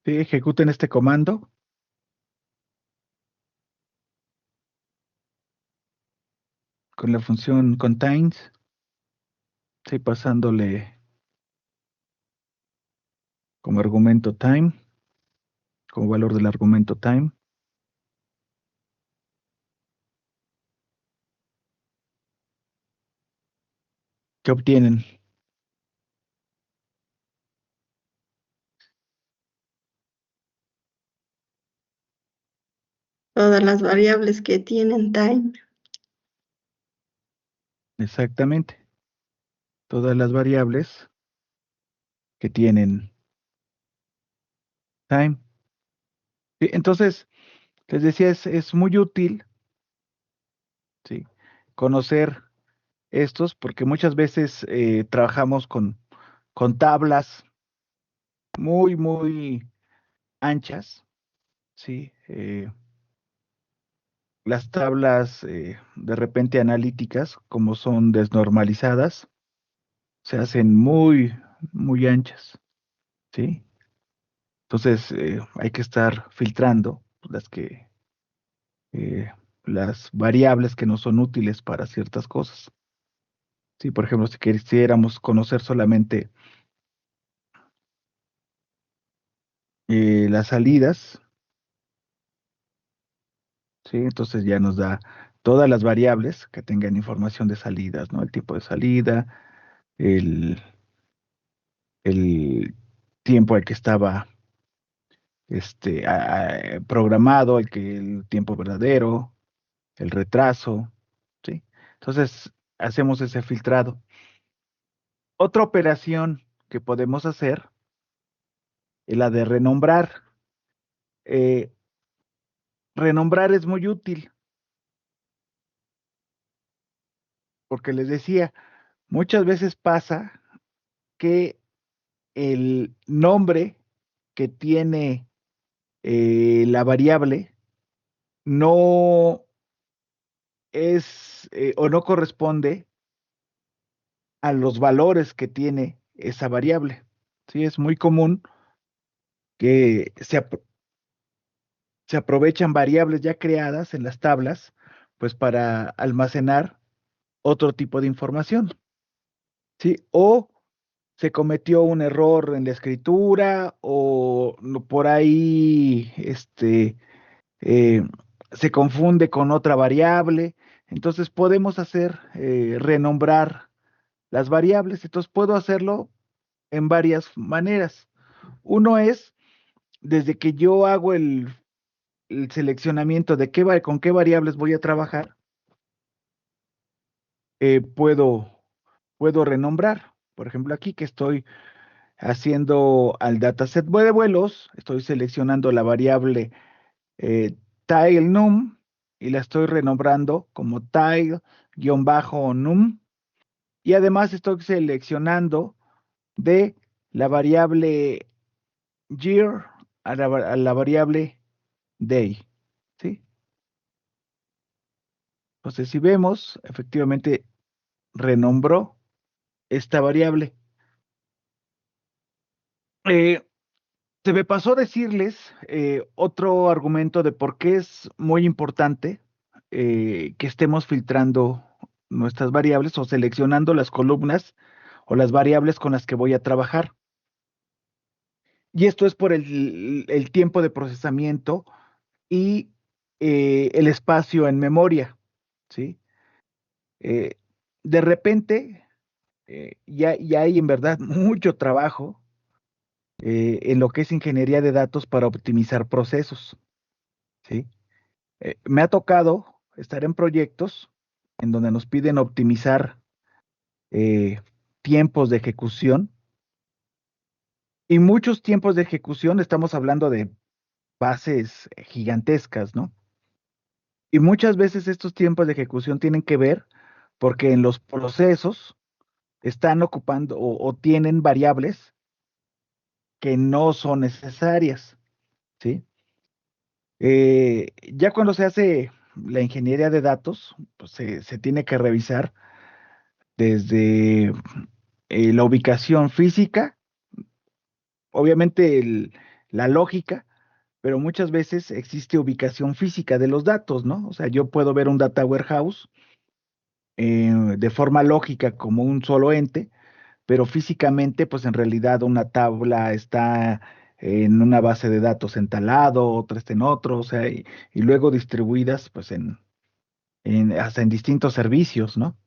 Sí, ejecuten este comando con la función contains. Estoy pasándole como argumento time, como valor del argumento time. ¿Qué obtienen? Todas las variables que tienen time. Exactamente. Todas las variables que tienen time. Sí, entonces, les decía, es muy útil, ¿sí? Conocer estos, porque muchas veces trabajamos con tablas muy anchas, ¿sí? Las tablas de repente analíticas, como son desnormalizadas, se hacen muy anchas, ¿sí? Entonces hay que estar filtrando las que las variables que no son útiles para ciertas cosas. Sí, por ejemplo, si quisiéramos conocer solamente las salidas, ¿sí? Entonces ya nos da todas las variables que tengan información de salidas, ¿no? El tipo de salida, el, el tiempo al que estaba programado, el tiempo verdadero, el retraso, ¿sí? Entonces hacemos ese filtrado. Otra operación que podemos hacer es la de renombrar. Eh, Renombrar es muy útil porque les decía, muchas veces pasa que el nombre que tiene la variable no es o no corresponde a los valores que tiene esa variable. Sí, es muy común que se aprovechan variables ya creadas en las tablas, pues para almacenar otro tipo de información, ¿sí? O se cometió un error en la escritura o por ahí eh, se confunde con otra variable. Entonces podemos hacer renombrar las variables. Entonces puedo hacerlo en varias maneras. Uno es desde que yo hago el seleccionamiento de con qué variables voy a trabajar, puedo renombrar. Por ejemplo, aquí que estoy haciendo al dataset de vuelos, estoy seleccionando la variable tile_num y la estoy renombrando como tile_num. Y además estoy seleccionando de la variable year a la variable day, ¿sí? Entonces, si vemos, efectivamente renombró esta variable. Eh, Se me pasó decirles otro argumento de por qué es muy importante que estemos filtrando nuestras variables o seleccionando las columnas o las variables con las que voy a trabajar. Y esto es por el tiempo de procesamiento y el espacio en memoria, ¿sí? Eh, de repente, ya hay en verdad mucho trabajo en lo que es ingeniería de datos para optimizar procesos, ¿sí? Me ha tocado estar en proyectos en donde nos piden optimizar eh, tiempos de ejecución y muchos tiempos de ejecución, estamos hablando de bases gigantescas, ¿no? Y muchas veces estos tiempos de ejecución tienen que ver porque en los procesos están ocupando o tienen variables que no son necesarias, ¿sí? Ya cuando se hace la ingeniería de datos, pues se tiene que revisar desde la ubicación física, obviamente la lógica, pero muchas veces existe ubicación física de los datos, ¿no? O sea, yo puedo ver un data warehouse de forma lógica como un solo ente, pero físicamente, pues en realidad una tabla está en una base de datos en tal lado, otra está en otro, o sea, y luego distribuidas, pues hasta en distintos servicios, ¿no?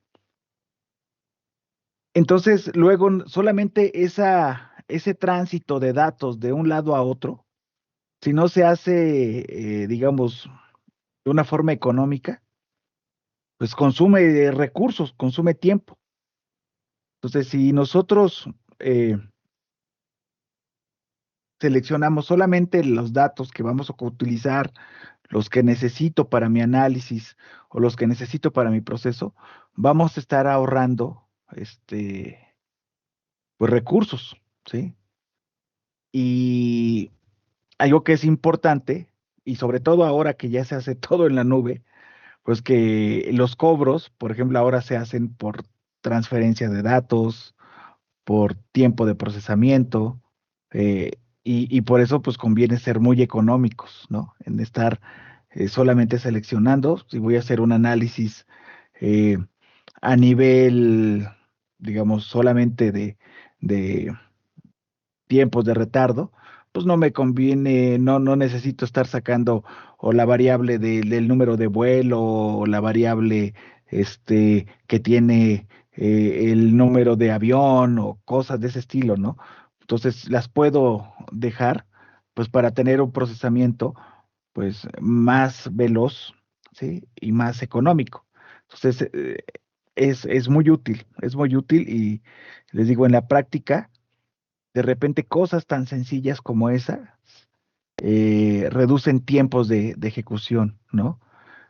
Entonces, luego solamente ese tránsito de datos de un lado a otro, si no se hace, digamos, de una forma económica, pues consume recursos, consume tiempo. Entonces, si nosotros seleccionamos solamente los datos que vamos a utilizar, los que necesito para mi análisis o los que necesito para mi proceso, vamos a estar ahorrando, pues recursos, ¿sí? Y algo que es importante, y sobre todo ahora que ya se hace todo en la nube, pues que los cobros, por ejemplo, ahora se hacen por transferencia de datos, por tiempo de procesamiento, y por eso pues conviene ser muy económicos, ¿no? En estar solamente seleccionando. Si voy a hacer un análisis eh, a nivel, digamos, solamente de tiempos de retardo, pues no me conviene, no necesito estar sacando o la variable del número de vuelo o la variable que tiene el número de avión o cosas de ese estilo, ¿no? Entonces las puedo dejar pues para tener un procesamiento pues más veloz, ¿sí? Y más económico. Entonces es muy útil y les digo, en la práctica de repente cosas tan sencillas como esa reducen tiempos de ejecución, ¿no?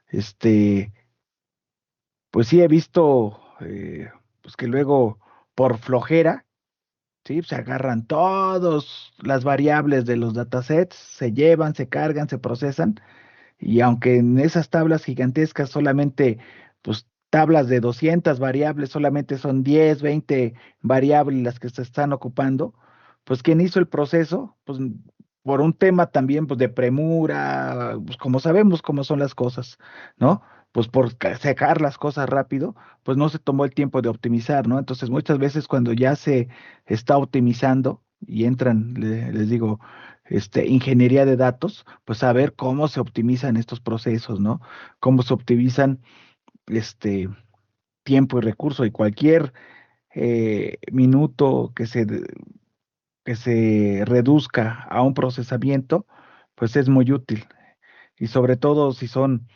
Este, pues sí he visto pues que luego por flojera, ¿sí? Se agarran todas las variables de los datasets, se llevan, se cargan, se procesan y aunque en esas tablas gigantescas solamente, pues tablas de 200 variables, solamente son 10, 20 variables las que se están ocupando, pues quien hizo el proceso, pues por un tema también pues de premura, pues como sabemos cómo son las cosas, ¿no? Pues por sacar las cosas rápido, pues no se tomó el tiempo de optimizar, ¿no? Entonces muchas veces cuando ya se está optimizando y entran, les digo, ingeniería de datos, pues saber cómo se optimizan estos procesos, ¿no? Cómo se optimizan este tiempo y recurso y cualquier minuto que se reduzca a un procesamiento, pues es muy útil. Y sobre todo si son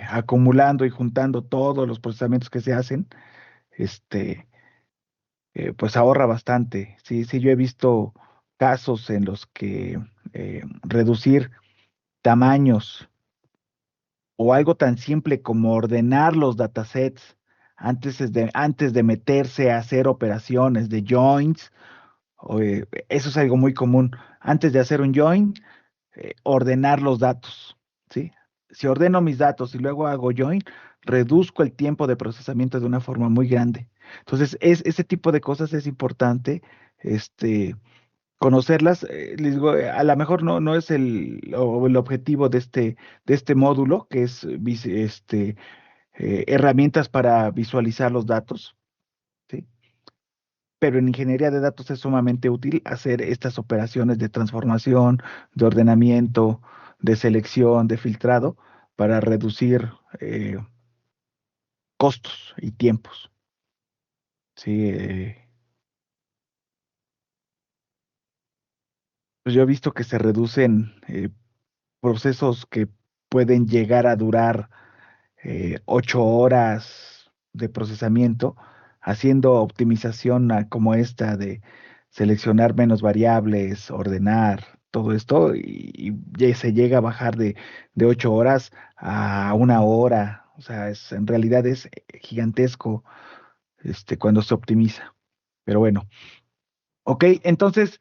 acumulando y juntando todos los procesamientos que se hacen, este, pues ahorra bastante. Sí, sí, yo he visto casos en los que reducir tamaños o algo tan simple como ordenar los datasets antes de meterse a hacer operaciones de joins, eso es algo muy común. Antes de hacer un join, ordenar los datos, ¿sí? Si ordeno mis datos y luego hago join, reduzco el tiempo de procesamiento de una forma muy grande. Entonces, ese tipo de cosas es importante, este, conocerlas. Les digo, a lo mejor no es el objetivo de este módulo, que es herramientas para visualizar los datos, ¿sí? Pero en ingeniería de datos es sumamente útil hacer estas operaciones de transformación, de ordenamiento, de selección, de filtrado, para reducir costos y tiempos. Sí, pues yo he visto que se reducen procesos que pueden llegar a durar 8 horas de procesamiento, haciendo optimización como esta de seleccionar menos variables, ordenar todo esto, y ya se llega a bajar de 8 horas a 1 hora. O sea, en realidad es gigantesco cuando se optimiza. Pero bueno, ok, entonces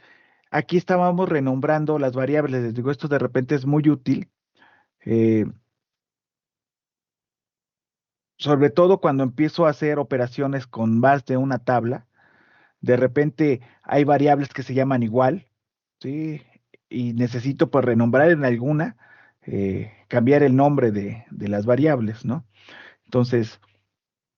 aquí estábamos renombrando las variables. Les digo, esto de repente es muy útil. eh, Sobre todo cuando empiezo a hacer operaciones con más de una tabla, de repente hay variables que se llaman igual, ¿sí? Y necesito pues renombrar en alguna, cambiar el nombre de las variables, ¿no? Entonces,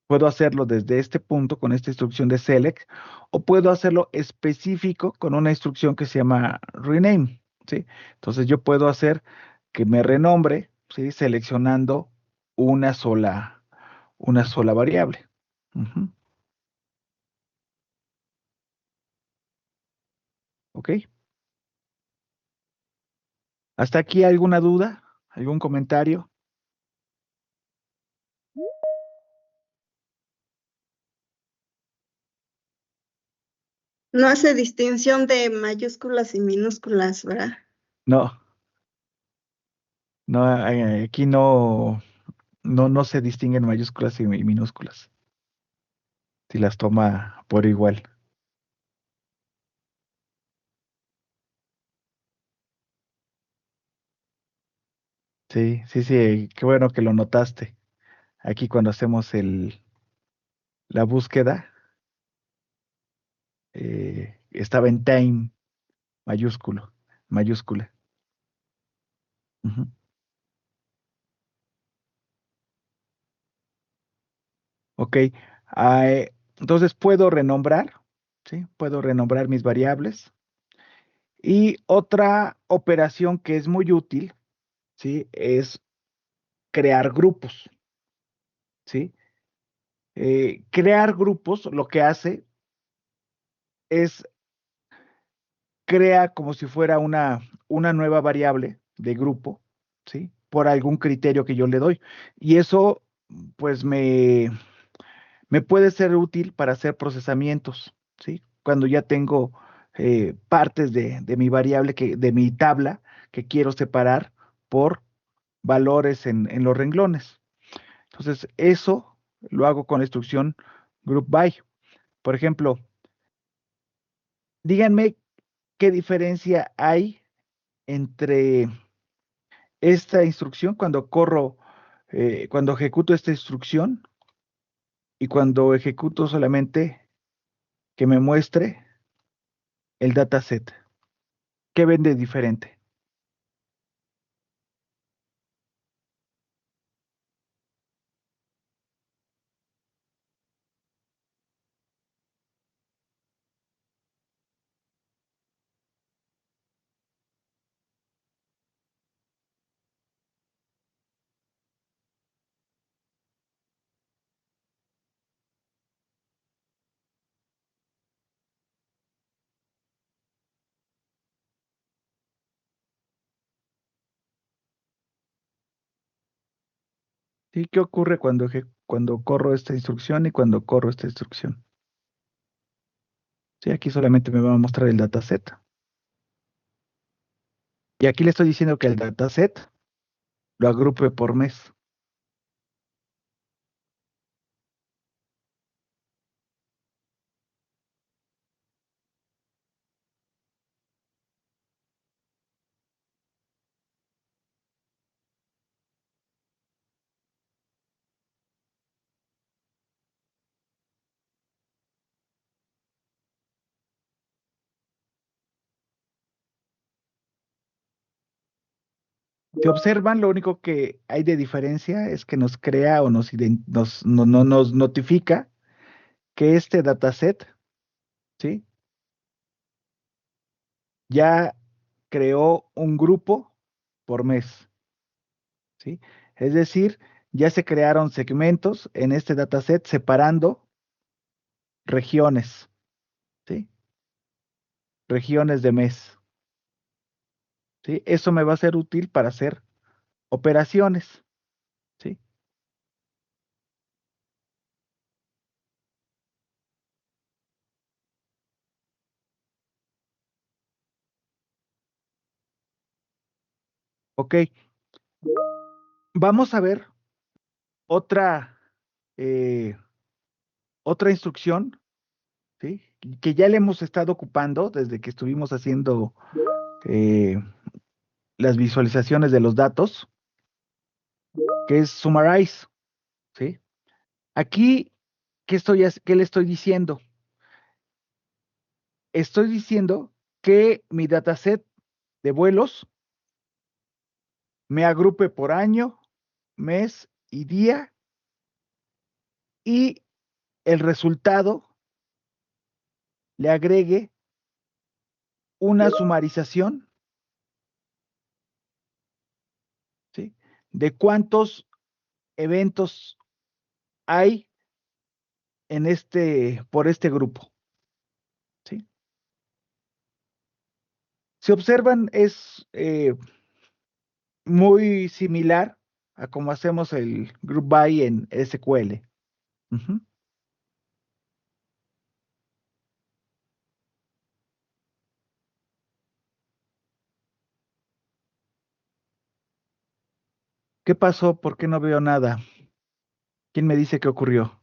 puedo hacerlo desde este punto con esta instrucción de select o puedo hacerlo específico con una instrucción que se llama rename, ¿sí? Entonces, yo puedo hacer que me renombre, ¿sí? Seleccionando una sola una sola variable. Ujú. ¿Ok? ¿Hasta aquí alguna duda? ¿Algún comentario? No hace distinción de mayúsculas y minúsculas, ¿verdad? No, no, aquí no se distinguen mayúsculas y minúsculas. Si las toma por igual. Sí, sí, sí, qué bueno que lo notaste. Aquí cuando hacemos la búsqueda, estaba en time mayúscula. Ujú. Ok. Entonces puedo renombrar, ¿sí? Puedo renombrar mis variables. Y otra operación que es muy útil, ¿sí? Es crear grupos, ¿sí? Crear grupos lo que hace es crea como si fuera una nueva variable de grupo, ¿sí? Por algún criterio que yo le doy. Y eso, pues, me puede ser útil para hacer procesamientos, ¿sí? Cuando ya tengo partes de mi variable, de mi tabla, que quiero separar por valores en los renglones. Entonces, eso lo hago con la instrucción group by. Por ejemplo, díganme qué diferencia hay entre esta instrucción cuando ejecuto esta instrucción y cuando ejecuto solamente que me muestre el dataset. ¿Qué ven de diferente? ¿Sí? ¿Qué ocurre cuando corro esta instrucción y cuando corro esta instrucción? Sí, aquí solamente me va a mostrar el dataset. Y aquí le estoy diciendo que el dataset lo agrupe por mes. Si observan, lo único que hay de diferencia es que nos crea o nos notifica que este dataset, ¿sí? Ya creó un grupo por mes, ¿sí? Es decir, ya se crearon segmentos en este dataset separando regiones, ¿sí? Regiones de mes, ¿sí? Eso me va a ser útil para hacer operaciones, ¿sí? Ok, vamos a ver otra, eh, otra instrucción, ¿sí? Que ya le hemos estado ocupando desde que estuvimos haciendo eh, las visualizaciones de los datos, que es summarize, ¿sí? Aquí, ¿qué le estoy diciendo? Estoy diciendo que mi dataset de vuelos me agrupe por año, mes y día y el resultado le agregue una sumarización, ¿sí? De cuántos eventos hay por este grupo, ¿sí? Si observan, es muy similar a cómo hacemos el group by en SQL. Ujú. ¿Qué pasó? ¿Por qué no veo nada? ¿Quién me dice qué ocurrió?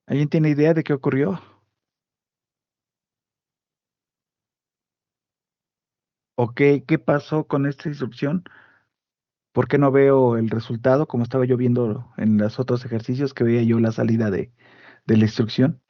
¿Alguien tiene idea de qué ocurrió? ¿O qué pasó con esta instrucción? ¿Por qué no veo el resultado como estaba yo viendo en los otros ejercicios que veía yo la salida de la instrucción?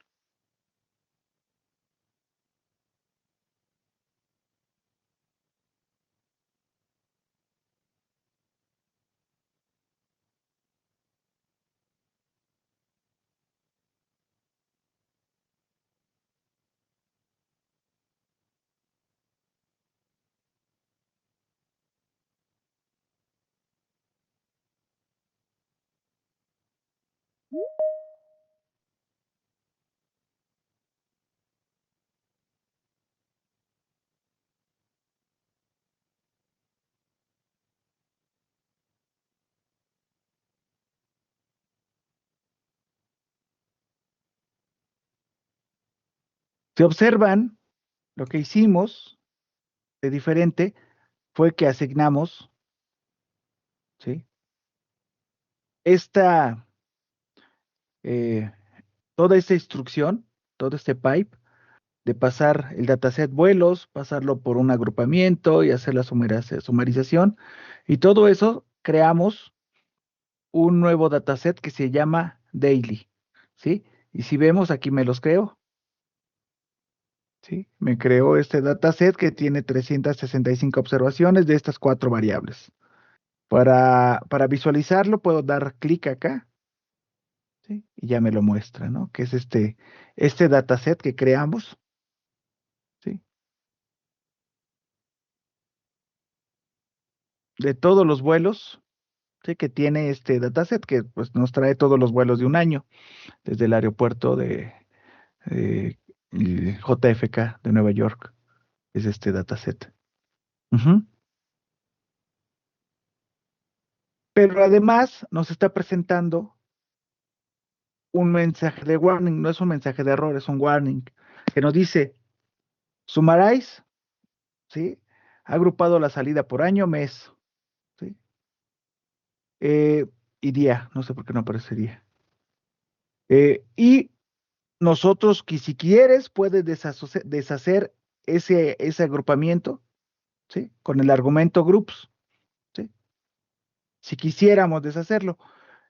Si observan, lo que hicimos de diferente fue que asignamos, ¿sí? Esta, eh, toda esta instrucción, todo este pipe, de pasar el dataset vuelos, pasarlo por un agrupamiento y hacer la sumarización. Y todo eso creamos un nuevo dataset que se llama daily, ¿sí? Y si vemos, aquí me los creo, ¿sí? Me creo este dataset que tiene 365 observaciones de estas cuatro variables. Para visualizarlo, puedo dar clic acá, ¿sí? Y ya me lo muestra, ¿no? Que es este dataset que creamos, ¿sí? De todos los vuelos, ¿sí? Que tiene este dataset que pues, nos trae todos los vuelos de un año, desde el aeropuerto de JFK de Nueva York, es este dataset. Ujú. Pero además nos está presentando un mensaje de warning, no es un mensaje de error, es un warning, que nos dice, sumaráis, ¿sí? Ha agrupado la salida por año, mes, ¿sí? Eh, y día, no sé por qué no aparece día. Y nosotros, que si quieres, puedes deshacer ese agrupamiento, ¿sí? Con el argumento groups, ¿sí? Si quisiéramos deshacerlo.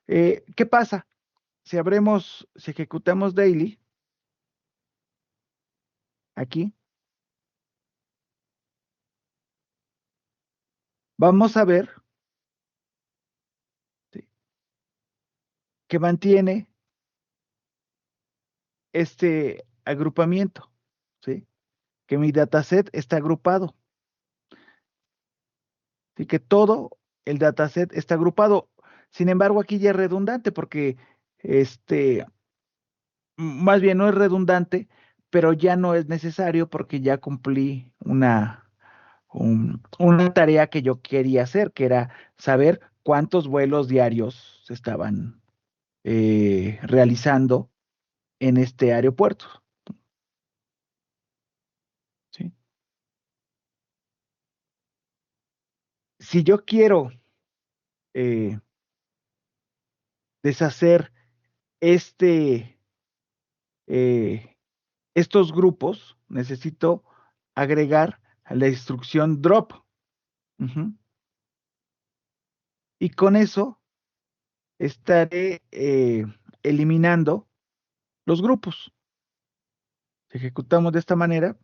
¿Qué pasa? Si ejecutamos daily, aquí, vamos a ver, ¿sí? Que mantiene este agrupamiento, ¿sí? Que mi dataset está agrupado, ¿sí? Que todo el dataset está agrupado. Sin embargo, aquí ya es redundante porque, este, más bien no es redundante, pero ya no es necesario porque ya cumplí una tarea que yo quería hacer, que era saber cuántos vuelos diarios se estaban realizando en este aeropuerto, ¿sí? Si yo quiero eh, deshacer este, eh, estos grupos, necesito agregar a la instrucción drop. Ujú. Y con eso estaré eliminando los grupos. Si ejecutamos de esta manera,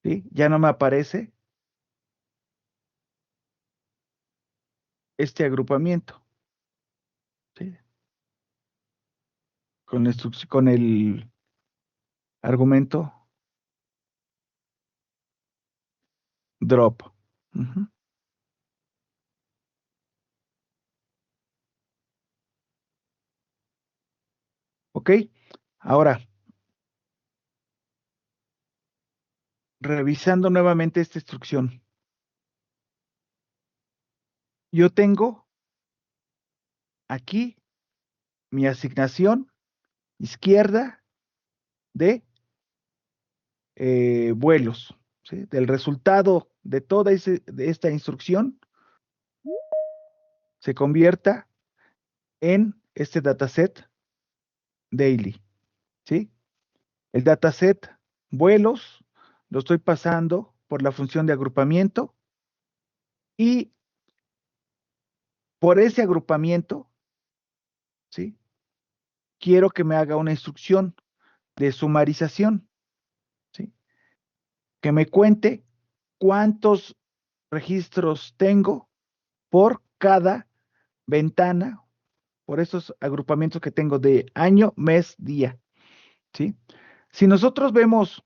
¿sí? Ya no me aparece este agrupamiento, ¿sí? Con el argumento drop. Ujú. ¿Ok? Ahora, revisando nuevamente esta instrucción, yo tengo aquí mi asignación izquierda de vuelos, ¿sí? Del resultado de toda de esta instrucción se convierta en este dataset daily. ¿sí? El dataset vuelos lo estoy pasando por la función de agrupamiento y por ese agrupamiento, ¿sí? Quiero que me haga una instrucción de sumarización, ¿sí? Que me cuente cuántos registros tengo por cada ventana, por esos agrupamientos que tengo de año, mes, día, ¿sí? Si nosotros vemos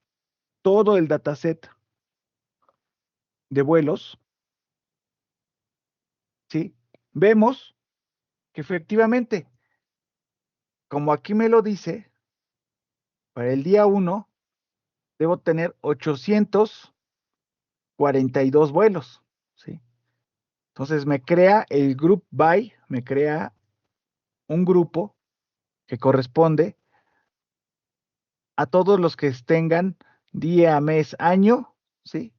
todo el dataset de vuelos, ¿sí? Vemos que efectivamente, como aquí me lo dice, para el día 1 debo tener 842 vuelos, ¿sí? Entonces me crea el group by, me crea un grupo que corresponde a todos los que tengan día, mes, año, ¿sí?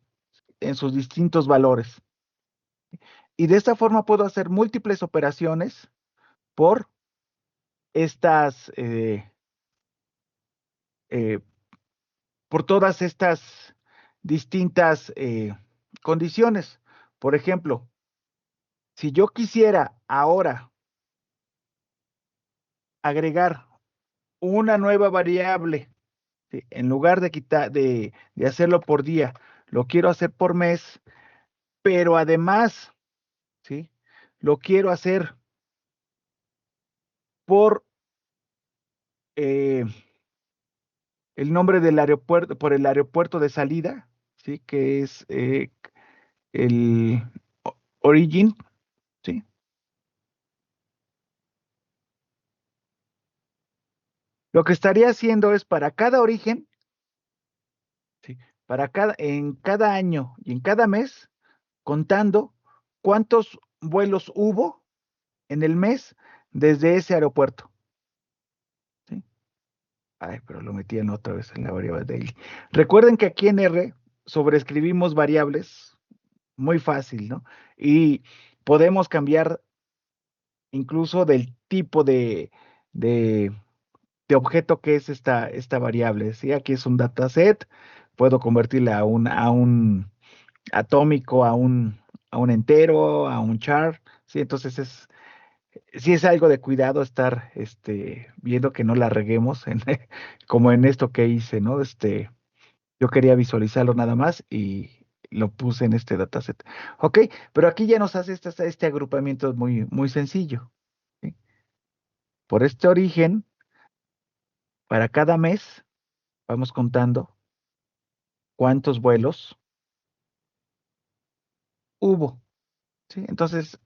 En sus distintos valores. Y de esta forma puedo hacer múltiples operaciones por estas, eh, por todas estas distintas condiciones. Por ejemplo, si yo quisiera ahora agregar una nueva variable, ¿sí? En lugar de quitar, de hacerlo por día, lo quiero hacer por mes, pero además, ¿sí? Lo quiero hacer por eh, el nombre del aeropuerto, por el aeropuerto de salida, ¿sí? Que es el Origin, ¿sí? Lo que estaría haciendo es para cada origen, ¿sí? En cada año y en cada mes, contando cuántos vuelos hubo en el mes desde ese aeropuerto, ¿sí? Ay, pero lo metían otra vez en la variable daily. Recuerden que aquí en R sobreescribimos variables muy fácil, ¿no? Y podemos cambiar incluso del tipo de, de objeto que es esta variable. ¿Sí? Aquí es un dataset, puedo convertirla a un atómico, a un entero, a un char. ¿Sí? Entonces sí es algo de cuidado estar viendo que no la reguemos como en esto que hice, ¿no? Yo quería visualizarlo nada más y lo puse en este dataset. Ok, pero aquí ya nos hace este agrupamiento muy, muy sencillo. ¿Sí? Por este origen, para cada mes, vamos contando cuántos vuelos hubo. ¿Sí? Entonces,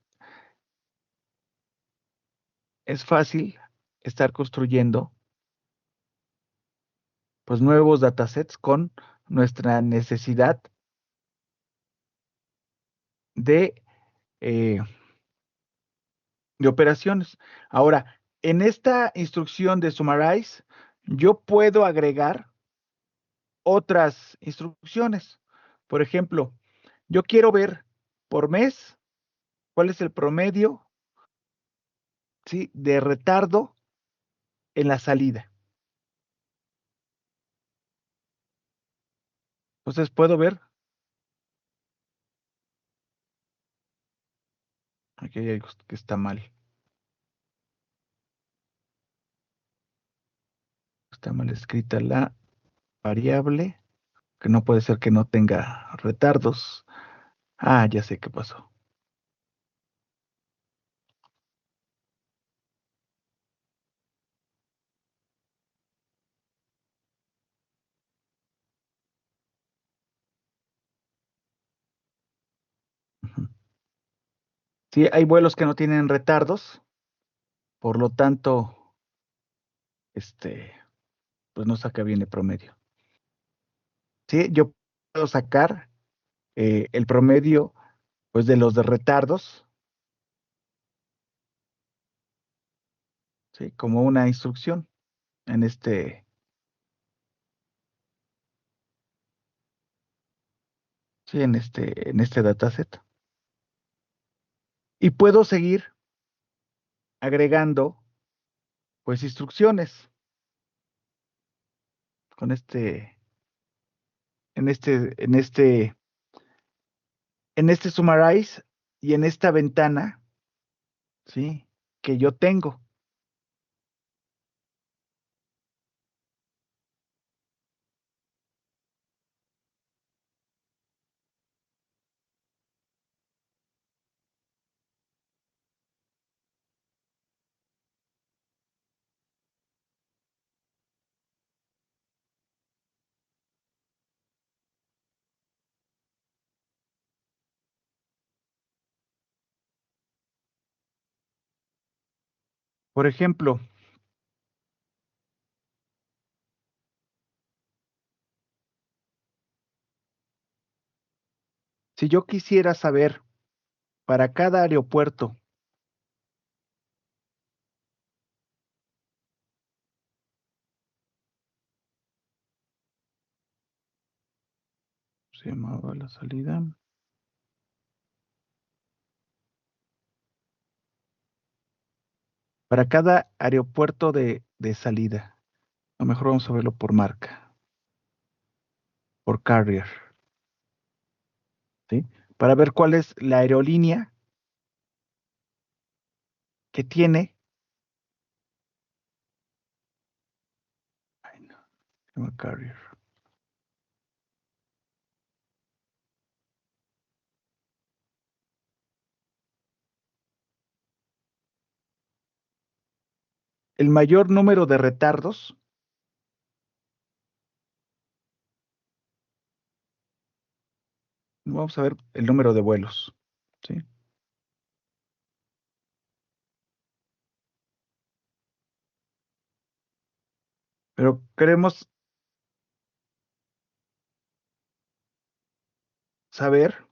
es fácil estar construyendo pues nuevos datasets con nuestra necesidad de, eh, de operaciones. Ahora, en esta instrucción de summarize, yo puedo agregar otras instrucciones. Por ejemplo, yo quiero ver por mes cuál es el promedio, ¿sí? De retardo en la salida. Entonces puedo ver, aquí hay algo que está mal. Está mal escrita la variable, que no puede ser que no tenga retardos. Ah, ya sé qué pasó. Ujú. Sí, hay vuelos que no tienen retardos, por lo tanto, este, pues no saca bien el promedio. Sí, yo puedo sacar el promedio, pues de los de retardos, ¿sí? Como una instrucción en sí, en este dataset. Y puedo seguir agregando, pues, instrucciones. con en este, en este, en este summarize y en esta ventana, ¿sí? Que yo tengo. Por ejemplo, si yo quisiera saber para cada aeropuerto, se llamaba la salida, para cada aeropuerto de salida, a lo mejor vamos a verlo por marca, por carrier, ¿sí? Para ver cuál es la aerolínea que tiene, ay, no, se llama carrier, el mayor número de retardos. Vamos a ver el número de vuelos, ¿sí? Pero queremos saber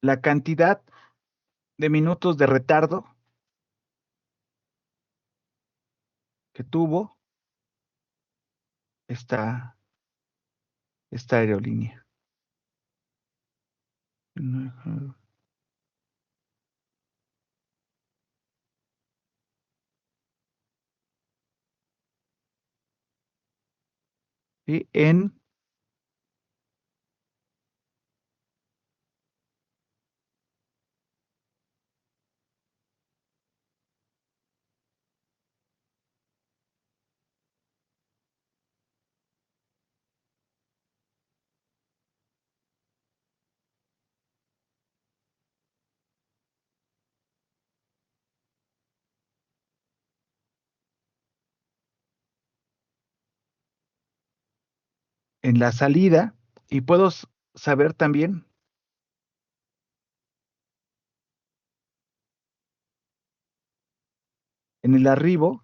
la cantidad de minutos de retardo que tuvo esta, esta aerolínea. ¿Sí? En la salida y puedo saber también en el arribo,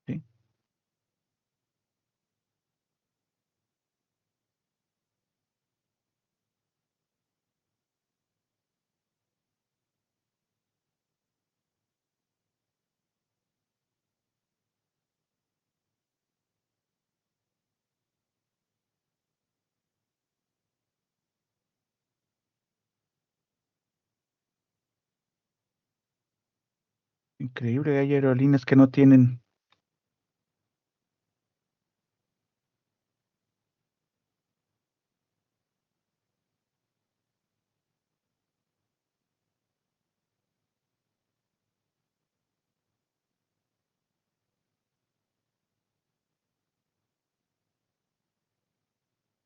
¿sí? Increíble, hay aerolíneas que no tienen.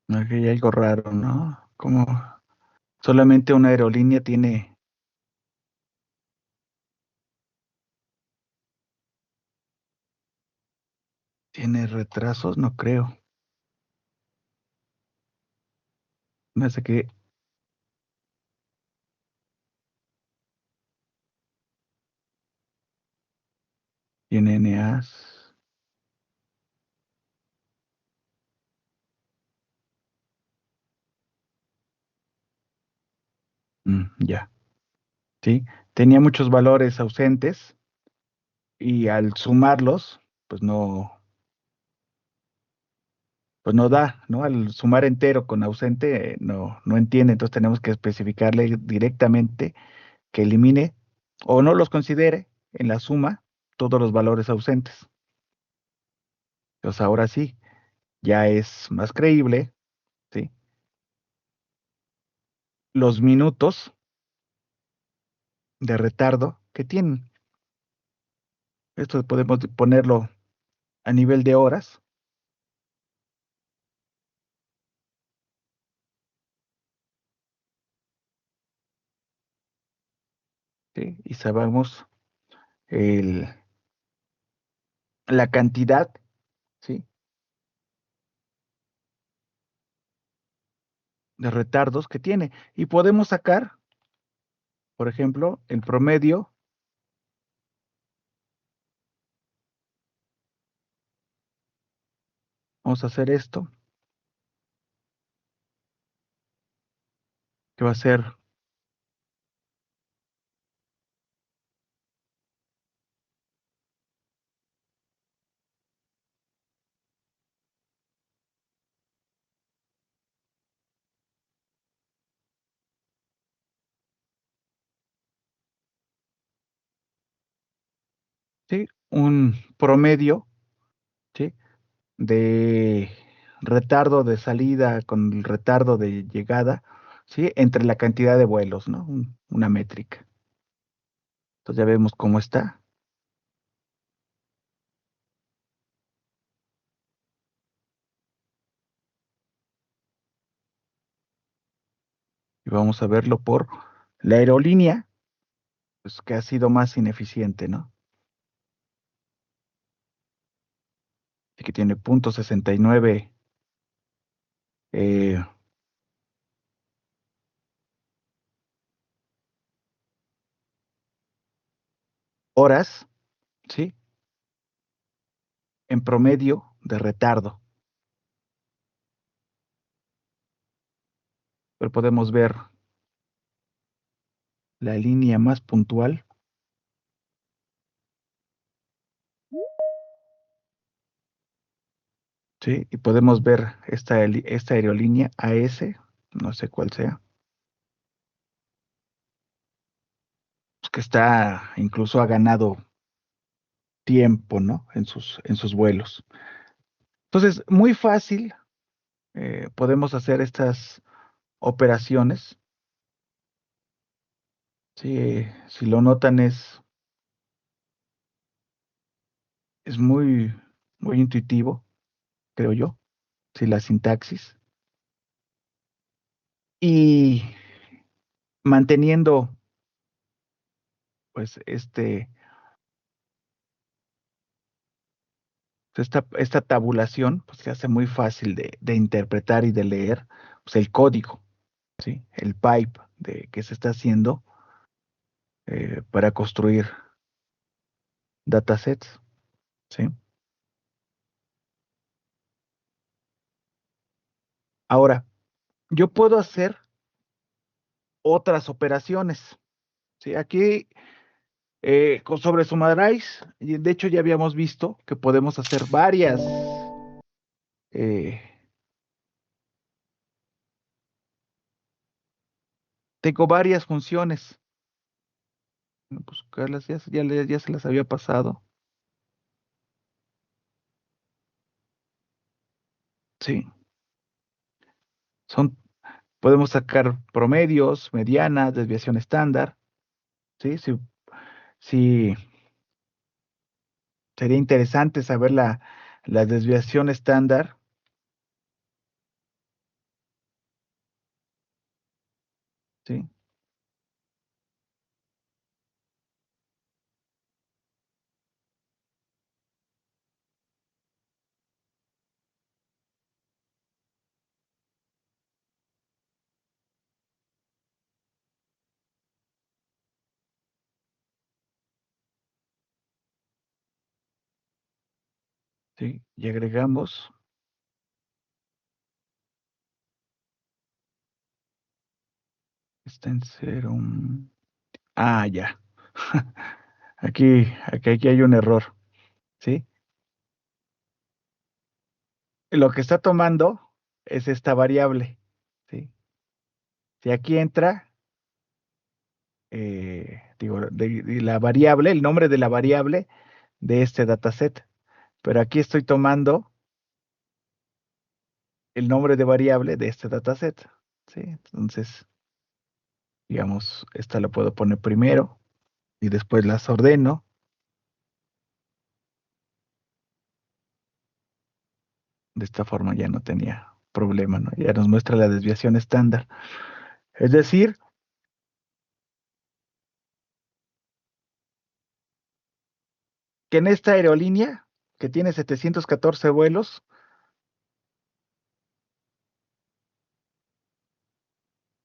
Aquí hay algo raro, ¿no? Como solamente una aerolínea tiene retrasos, no creo. Me hace que tiene NAs. Ya, sí. Tenía muchos valores ausentes y al sumarlos, pues no, pues no da, ¿no? Al sumar entero con ausente, no entiende, entonces tenemos que especificarle directamente que elimine o no los considere en la suma todos los valores ausentes. Entonces ahora sí, ya es más creíble, ¿sí? Los minutos de retardo que tienen. Esto podemos ponerlo a nivel de horas, ¿sí? Y sabemos el, la cantidad, ¿sí? De retardos que tiene. Y podemos sacar, por ejemplo, el promedio. Vamos a hacer esto, que va a ser, ¿sí? Un promedio, ¿sí? De retardo de salida con el retardo de llegada, ¿sí? Entre la cantidad de vuelos, ¿no? Una métrica. Entonces ya vemos cómo está. Y vamos a verlo por la aerolínea, pues que ha sido más ineficiente, ¿no? Y que tiene 0.69 eh, horas, ¿sí? En promedio de retardo. Pero podemos ver la línea más puntual, ¿sí? Y podemos ver esta aerolínea AS, no sé cuál sea, pues que está, incluso ha ganado tiempo, ¿no? En sus vuelos. Entonces, muy fácil, podemos hacer estas operaciones. Sí, si lo notan es muy intuitivo, creo yo, sí, la sintaxis. Y manteniendo, pues, esta tabulación, pues se hace muy fácil de interpretar y de leer, pues, el código, ¿sí? El pipe que se está haciendo para construir datasets, ¿sí? Ahora, yo puedo hacer otras operaciones, ¿sí? Aquí, sobre Summarize, y de hecho ya habíamos visto que podemos hacer eh, tengo varias funciones. Buscarlas, ya se las había pasado, sí. Son, podemos sacar promedios, medianas, desviación estándar, ¿sí? Sí, sería interesante saber la desviación estándar, ¿sí? ¿Sí? Y agregamos, está en cero. Ah, ya. Aquí hay un error, ¿sí? lo que está tomando es esta variable, ¿sí? Si aquí entra, digo, de la variable, el nombre de la variable de este dataset, pero aquí estoy tomando el nombre de variable de este dataset, ¿sí? Entonces, digamos, esta la puedo poner primero y después las ordeno. De esta forma ya no tenía problema, ¿no? Ya nos muestra la desviación estándar. Es decir, que en esta aerolínea, que tiene 714 vuelos,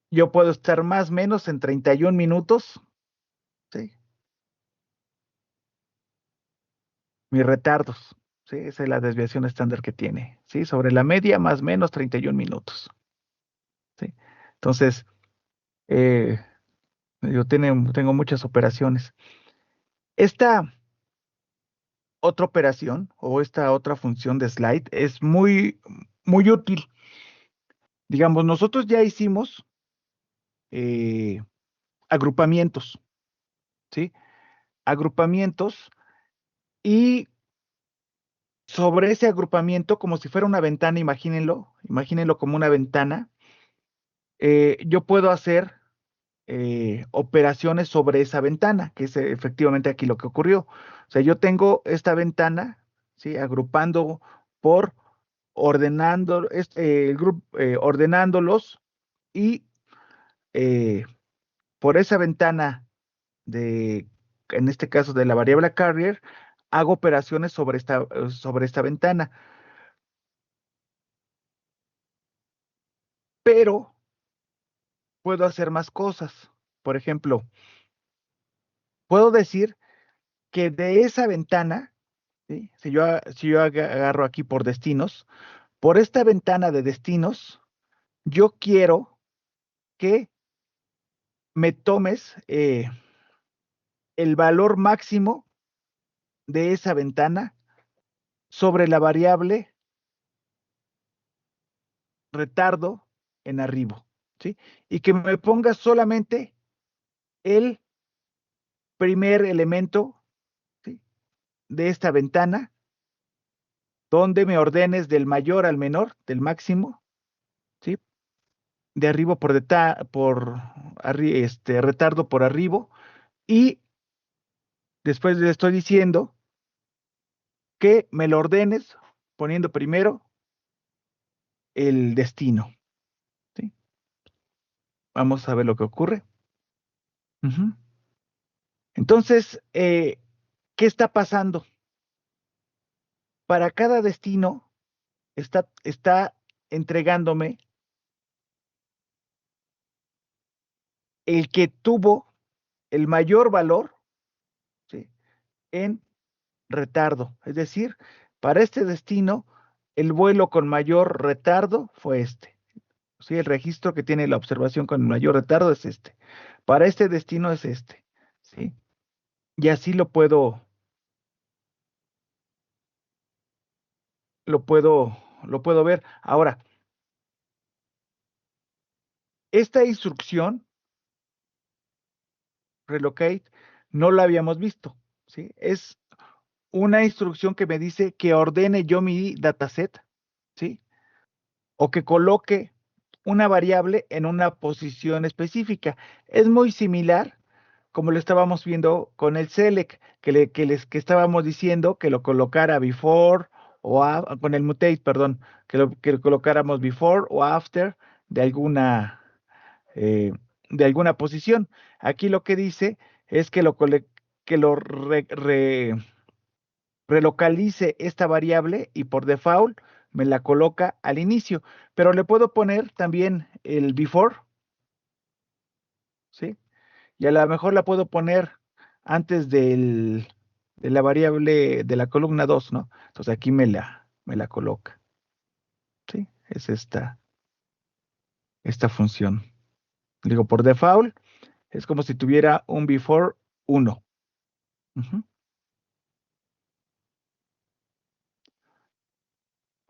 yo puedo estar más o menos en 31 minutos, ¿sí? Mis retardos, ¿sí? Esa es la desviación estándar que tiene, ¿sí? Sobre la media, más o menos 31 minutos, ¿sí? Entonces, eh, yo tengo muchas operaciones. Esta otra operación o esta otra función de slide es muy, muy útil. Digamos, nosotros ya hicimos eh, agrupamientos, ¿sí? Agrupamientos y sobre ese agrupamiento, como si fuera una ventana, imagínenlo como una ventana, yo puedo hacer operaciones sobre esa ventana, que es efectivamente aquí lo que ocurrió. O sea, yo tengo esta ventana, ¿sí? Agrupando por ordenándolos y eh, por esa ventana de, en este caso de la variable carrier, hago operaciones sobre esta ventana, pero puedo hacer más cosas. Por ejemplo, puedo decir que de esa ventana, ¿sí? Si yo agarro aquí por destinos, por esta ventana de destinos, yo quiero que me tomes el valor máximo de esa ventana sobre la variable retardo en arribo, ¿sí? Y que me pongas solamente el primer elemento, ¿sí? De esta ventana, donde me ordenes del mayor al menor, del máximo, ¿sí? De arribo retardo por arribo, y después le estoy diciendo que me lo ordenes poniendo primero el destino, ¿sí? Vamos a ver lo que ocurre. Ujú. Entonces, ¿qué está pasando? Para cada destino está entregándome el que tuvo el mayor valor, ¿sí? En retardo. Es decir, para este destino, el vuelo con mayor retardo fue este. ¿Sí? El registro que tiene la observación con mayor retardo es este. Para este destino es este. ¿Sí? Y así lo puedo, lo puedo ver. Ahora, esta instrucción, relocate, no la habíamos visto. ¿Sí? Es una instrucción que me dice que ordene yo mi dataset, ¿sí? O que coloque una variable en una posición específica. Es muy similar como lo estábamos viendo con el select, que estábamos diciendo que lo colocara before con el mutate, perdón, que lo colocáramos before o after de alguna, eh, de alguna posición. Aquí lo que dice es que lo relocalice esta variable y por default me la coloca al inicio, pero le puedo poner también el before, ¿sí? Y a lo mejor la puedo poner antes de la variable de la columna 2, ¿no? Entonces aquí me la coloca, ¿sí? Es esta función. Digo, por default es como si tuviera un before 1. Ujú.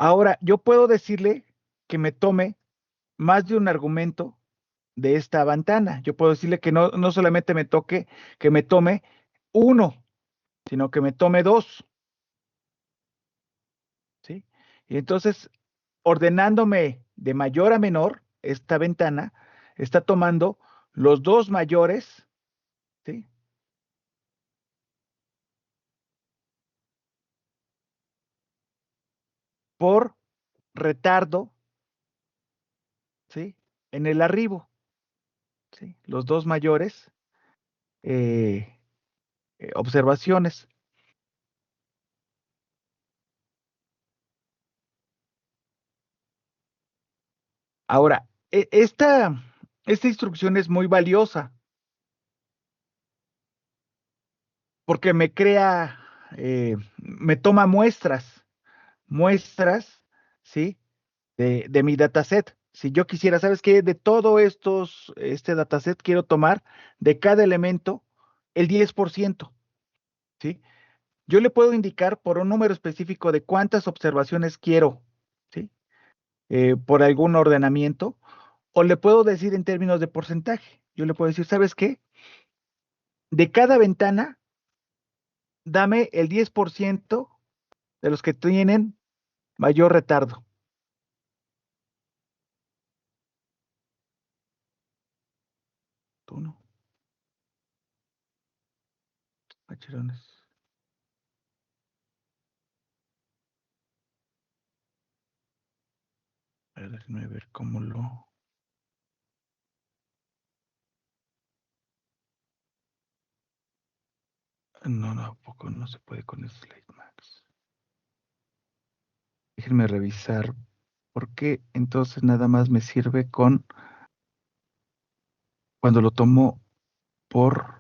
Ahora, yo puedo decirle que me tome más de un argumento de esta ventana. Yo puedo decirle que no solamente que me tome uno, sino que me tome dos, ¿sí? Y entonces, ordenándome de mayor a menor, esta ventana está tomando los dos mayores, ¿sí? Por retardo, ¿sí? En el arribo, ¿sí? Los dos mayores eh, observaciones. Ahora, esta instrucción es muy valiosa porque me toma muestras, ¿sí? De mi dataset. Si yo quisiera, ¿sabes qué? De todo este dataset quiero tomar de cada elemento el 10%, ¿sí? Yo le puedo indicar por un número específico de cuántas observaciones quiero, ¿sí? Por algún ordenamiento, o le puedo decir en términos de porcentaje. Yo le puedo decir, ¿sabes qué? De cada ventana, dame el 10% de los que tienen mayor retardo. Tú no, macherones. A ver, déjenme ver cómo lo... No, tampoco no se puede con Slide Max. Déjenme revisar por qué entonces nada más me sirve con cuando lo tomo por...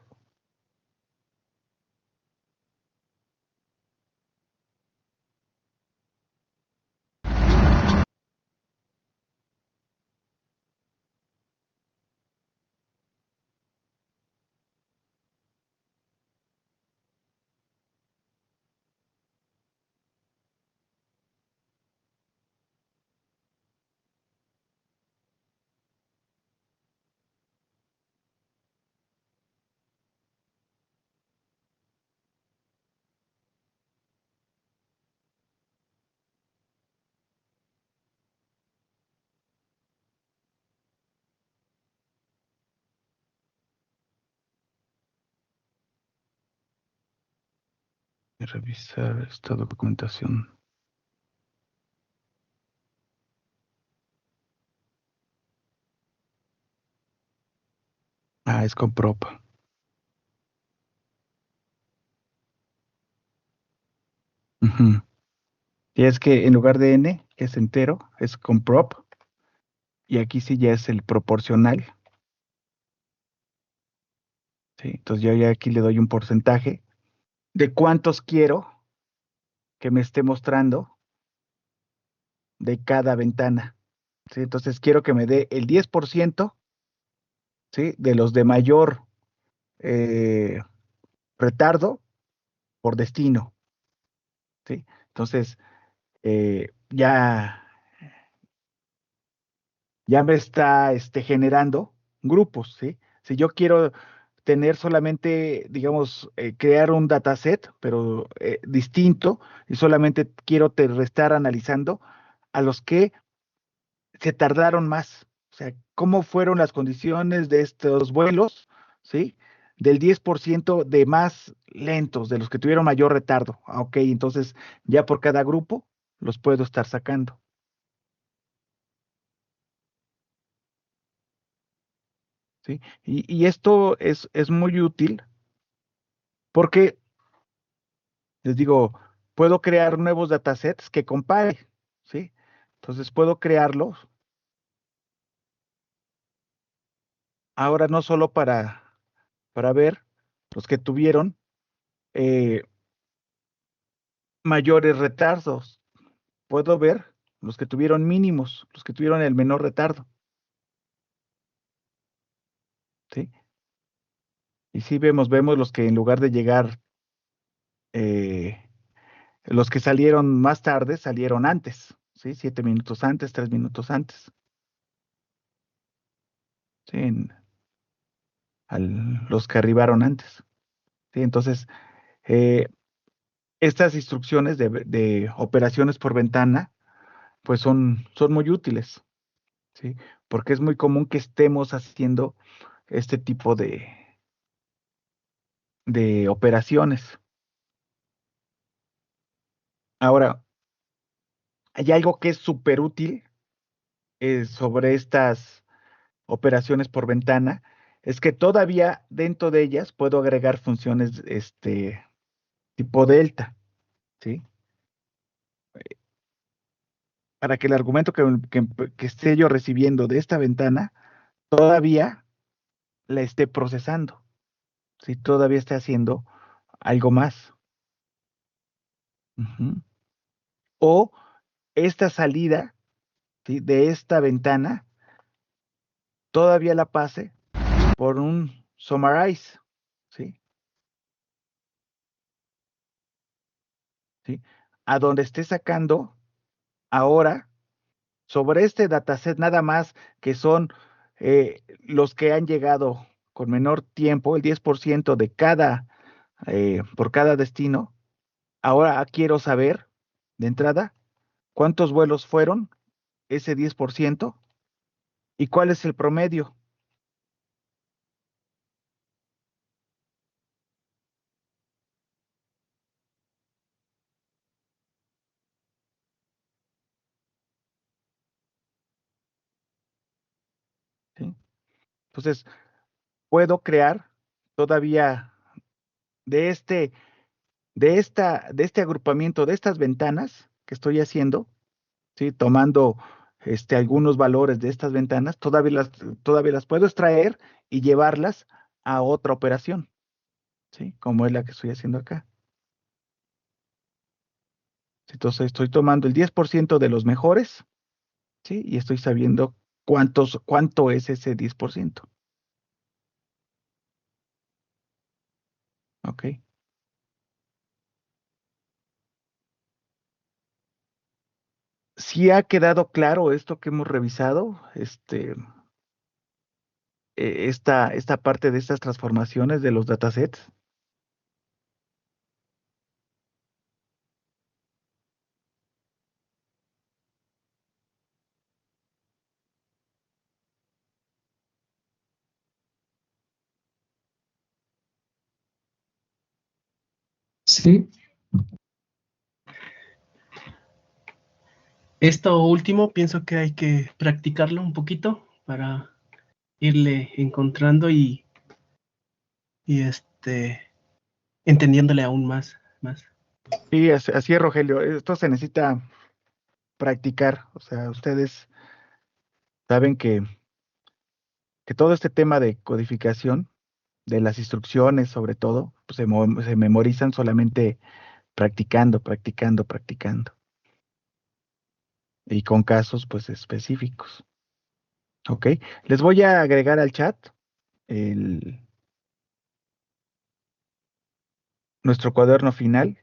Revisar esta documentación. Ah, es con prop. Ujú. Y es que en lugar de n, que es entero, es con prop. Y aquí sí ya es el proporcional. ¿Sí? Entonces yo ya aquí le doy un porcentaje de cuántos quiero que me esté mostrando de cada ventana. ¿Sí? Entonces quiero que me dé el 10%, ¿sí? De los de mayor eh, retardo por destino. ¿Sí? Entonces, ya me está generando grupos, ¿sí? Si yo quiero tener solamente, digamos, crear un dataset, pero distinto, y solamente quiero estar analizando a los que se tardaron más. O sea, cómo fueron las condiciones de estos vuelos, ¿sí? Del 10% de más lentos, de los que tuvieron mayor retardo. Ah, ok, entonces ya por cada grupo los puedo estar sacando, ¿sí? Y esto es muy útil porque, les digo, puedo crear nuevos datasets que compare, ¿sí? Entonces puedo crearlos ahora no solo para ver los que tuvieron eh, mayores retardos, puedo ver los que tuvieron mínimos, los que tuvieron el menor retardo, ¿sí? Y sí vemos los que en lugar de llegar, eh, los que salieron más tarde, salieron antes, ¿sí? 7 minutos antes, 3 minutos antes. ¿Sí? Los que arribaron antes. ¿Sí? Entonces, eh, estas instrucciones de operaciones por ventana, pues son muy útiles, ¿sí? Porque es muy común que estemos haciendo este tipo de operaciones. Ahora, hay algo que es súper útil sobre estas operaciones por ventana, es que todavía dentro de ellas puedo agregar funciones tipo delta, ¿sí? Para que el argumento que esté yo recibiendo de esta ventana todavía la esté procesando, ¿sí? Todavía esté haciendo algo más. Ujú. O esta salida, ¿sí? De esta ventana todavía la pase por un summarize, ¿sí? ¿Sí? A donde esté sacando ahora sobre este dataset nada más, que son los que han llegado con menor tiempo, el 10% de por cada destino. Ahora quiero saber, de entrada, cuántos vuelos fueron ese 10% y cuál es el promedio. ¿Sí? Entonces, puedo crear todavía de este agrupamiento, de estas ventanas que estoy haciendo, ¿sí? Tomando algunos valores de estas ventanas, todavía las puedo extraer y llevarlas a otra operación, ¿sí? Como es la que estoy haciendo acá. Entonces estoy tomando el 10% de los mejores, ¿sí? Y estoy sabiendo cuánto es ese 10%. ¿Ok? Si ha quedado claro esto que hemos revisado, esta parte de estas transformaciones de los datasets. Sí, Esto último pienso que hay que practicarlo un poquito para irle encontrando y entendiéndole aún más. Sí, así es, Rogelio. Esto se necesita practicar. O sea, ustedes saben que todo este tema de codificación, de las instrucciones sobre todo, pues se memorizan solamente practicando, practicando, practicando. Y con casos pues específicos. ¿Ok? Les voy a agregar al chat el, nuestro cuaderno final.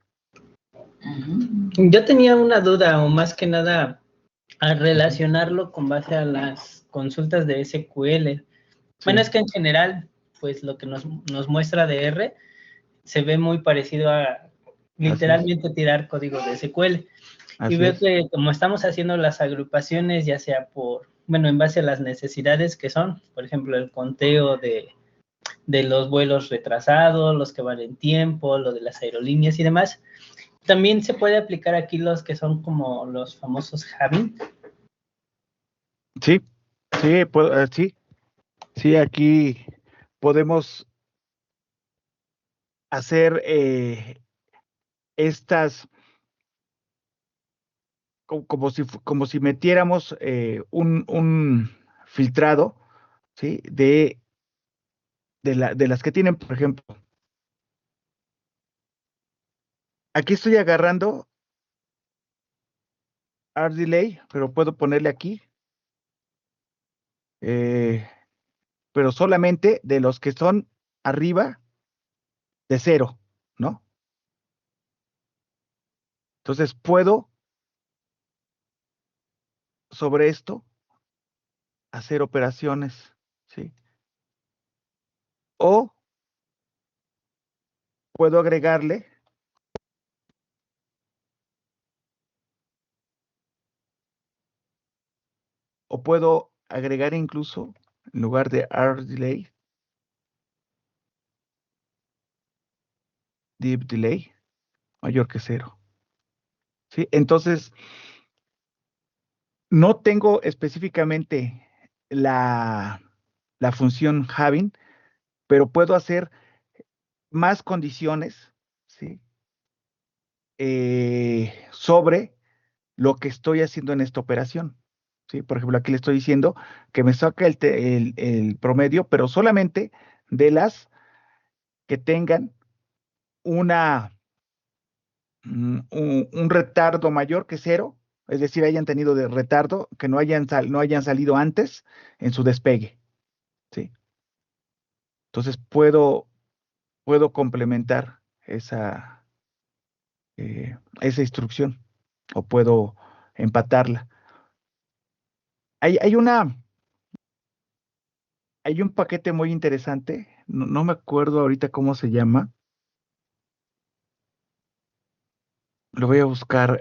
yo tenía una duda, o más que nada a relacionarlo con base a las consultas de SQL. Bueno, Sí, es que en general, pues lo que nos muestra de R se ve muy parecido a así es, literalmente tirar código de SQL. Y así veo es. que como estamos haciendo las agrupaciones, ya sea bueno, en base a las necesidades que son, por ejemplo, el conteo de los vuelos retrasados, los que van en tiempo, lo de las aerolíneas y demás, también se puede aplicar aquí los que son como los famosos having. Sí, sí, sí, sí, aquí podemos hacer estas como si metiéramos un filtrado, ¿sí? De las que tienen, por ejemplo, aquí estoy agarrando Art Delay, pero puedo ponerle aquí, eh, pero solamente de los que son arriba de 0, ¿no? Entonces puedo sobre esto hacer operaciones, ¿sí? O puedo agregarle o puedo agregar incluso en lugar de RDelay, deep delay mayor que 0. ¿Sí? Entonces, no tengo específicamente la función having, pero puedo hacer más condiciones, ¿sí? Sobre lo que estoy haciendo en esta operación. ¿Sí? Por ejemplo, aquí le estoy diciendo que me saca el promedio, pero solamente de las que tengan un retardo mayor que 0, es decir, hayan tenido de retardo, que no hayan salido antes en su despegue. ¿Sí? Entonces puedo complementar esa instrucción o puedo empatarla. Hay un paquete muy interesante, no me acuerdo ahorita cómo se llama. Lo voy a buscar,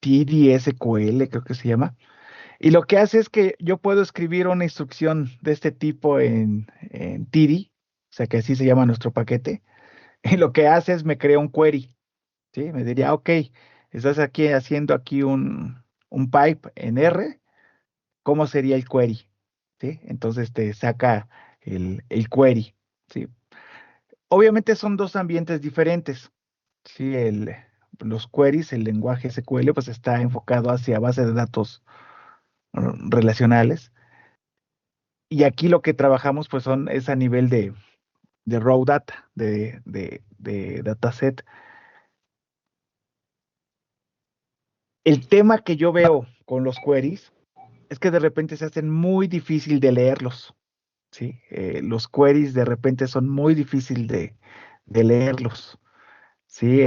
TDSQL, creo que se llama. Y lo que hace es que yo puedo escribir una instrucción de este tipo en TD, o sea que así se llama nuestro paquete. Y lo que hace es me crea un query, ¿sí? Me diría, ok, estás aquí haciendo aquí un pipe en R, ¿cómo sería el query? ¿Sí? Entonces te saca el query, ¿sí? Obviamente son dos ambientes diferentes. Sí, los queries, el lenguaje SQL, pues está enfocado hacia base de datos relacionales. Y aquí lo que trabajamos, pues es a nivel de raw data, de dataset. El tema que yo veo con los queries es que de repente se hacen muy difícil de leerlos. ¿Sí? Los queries de repente son muy difícil de leerlos. ¿Sí?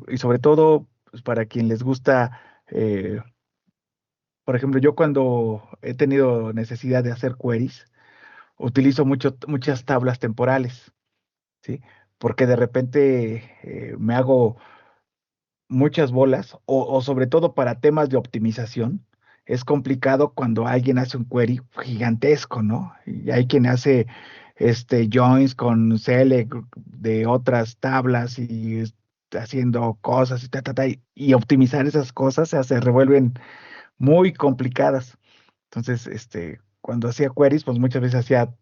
Y sobre todo, pues, para quien les gusta. Por ejemplo, yo cuando he tenido necesidad de hacer queries, utilizo muchas tablas temporales, ¿sí? Porque de repente me hago muchas bolas, o sobre todo para temas de optimización, es complicado cuando alguien hace un query gigantesco, ¿no? Y hay quien hace joins con select de otras tablas y haciendo cosas y y optimizar esas cosas se revuelven muy complicadas. Entonces, cuando hacía queries, pues muchas veces hacía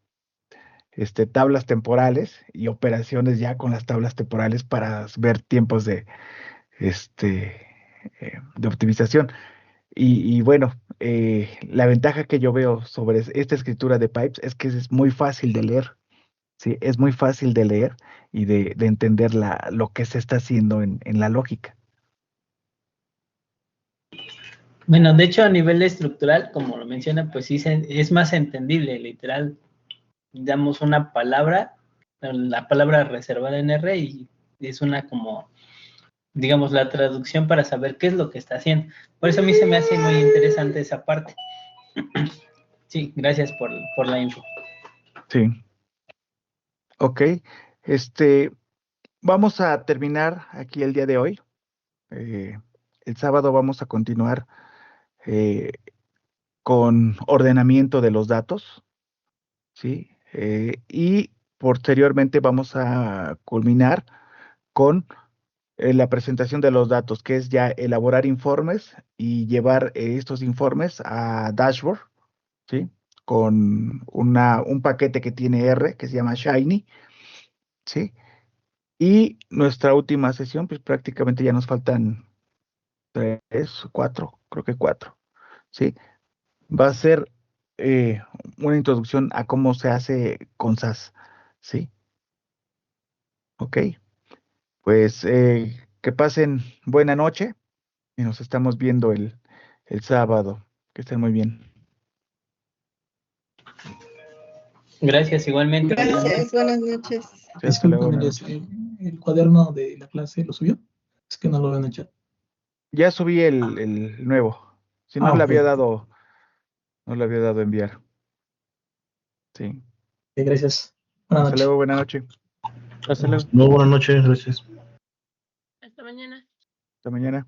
tablas temporales y operaciones ya con las tablas temporales para ver tiempos este, de optimización. Y bueno, la ventaja que yo veo sobre esta escritura de pipes es que es muy fácil de leer, ¿sí? Es muy fácil de leer y de entender lo que se está haciendo en la lógica. Bueno, de hecho, a nivel estructural, como lo menciona, pues sí es más entendible, literal. Damos una palabra, la palabra reservada en R, y es una como, digamos, la traducción para saber qué es lo que está haciendo. Por eso a mí se me hace muy interesante esa parte. Sí, gracias por la info. Sí. Ok. Vamos a terminar aquí el día de hoy. El sábado vamos a continuar eh, con ordenamiento de los datos, ¿sí? Y posteriormente vamos a culminar con la presentación de los datos, que es ya elaborar informes y llevar estos informes a dashboard, ¿sí? Con un paquete que tiene R, que se llama Shiny, ¿sí? Y nuestra última sesión, pues prácticamente ya nos faltan 3, 4, creo que 4, ¿sí? Va a ser eh, una introducción a cómo se hace con SAS, ¿sí? Ok, pues que pasen buena noche y nos estamos viendo el sábado. Que estén muy bien. Gracias, igualmente. Gracias, buenas noches. Sí, hasta luego, Disculpen, buenas noches. el cuaderno de la clase lo subió. Es que no lo veo en el chat. Ya subí el nuevo. Si no Ah, le ok. había dado, no le había dado enviar. Sí. Sí, gracias. Buenas Hasta noches. luego, buena noche. Hasta luego. Muy buenas noches, gracias. Hasta mañana. Hasta mañana.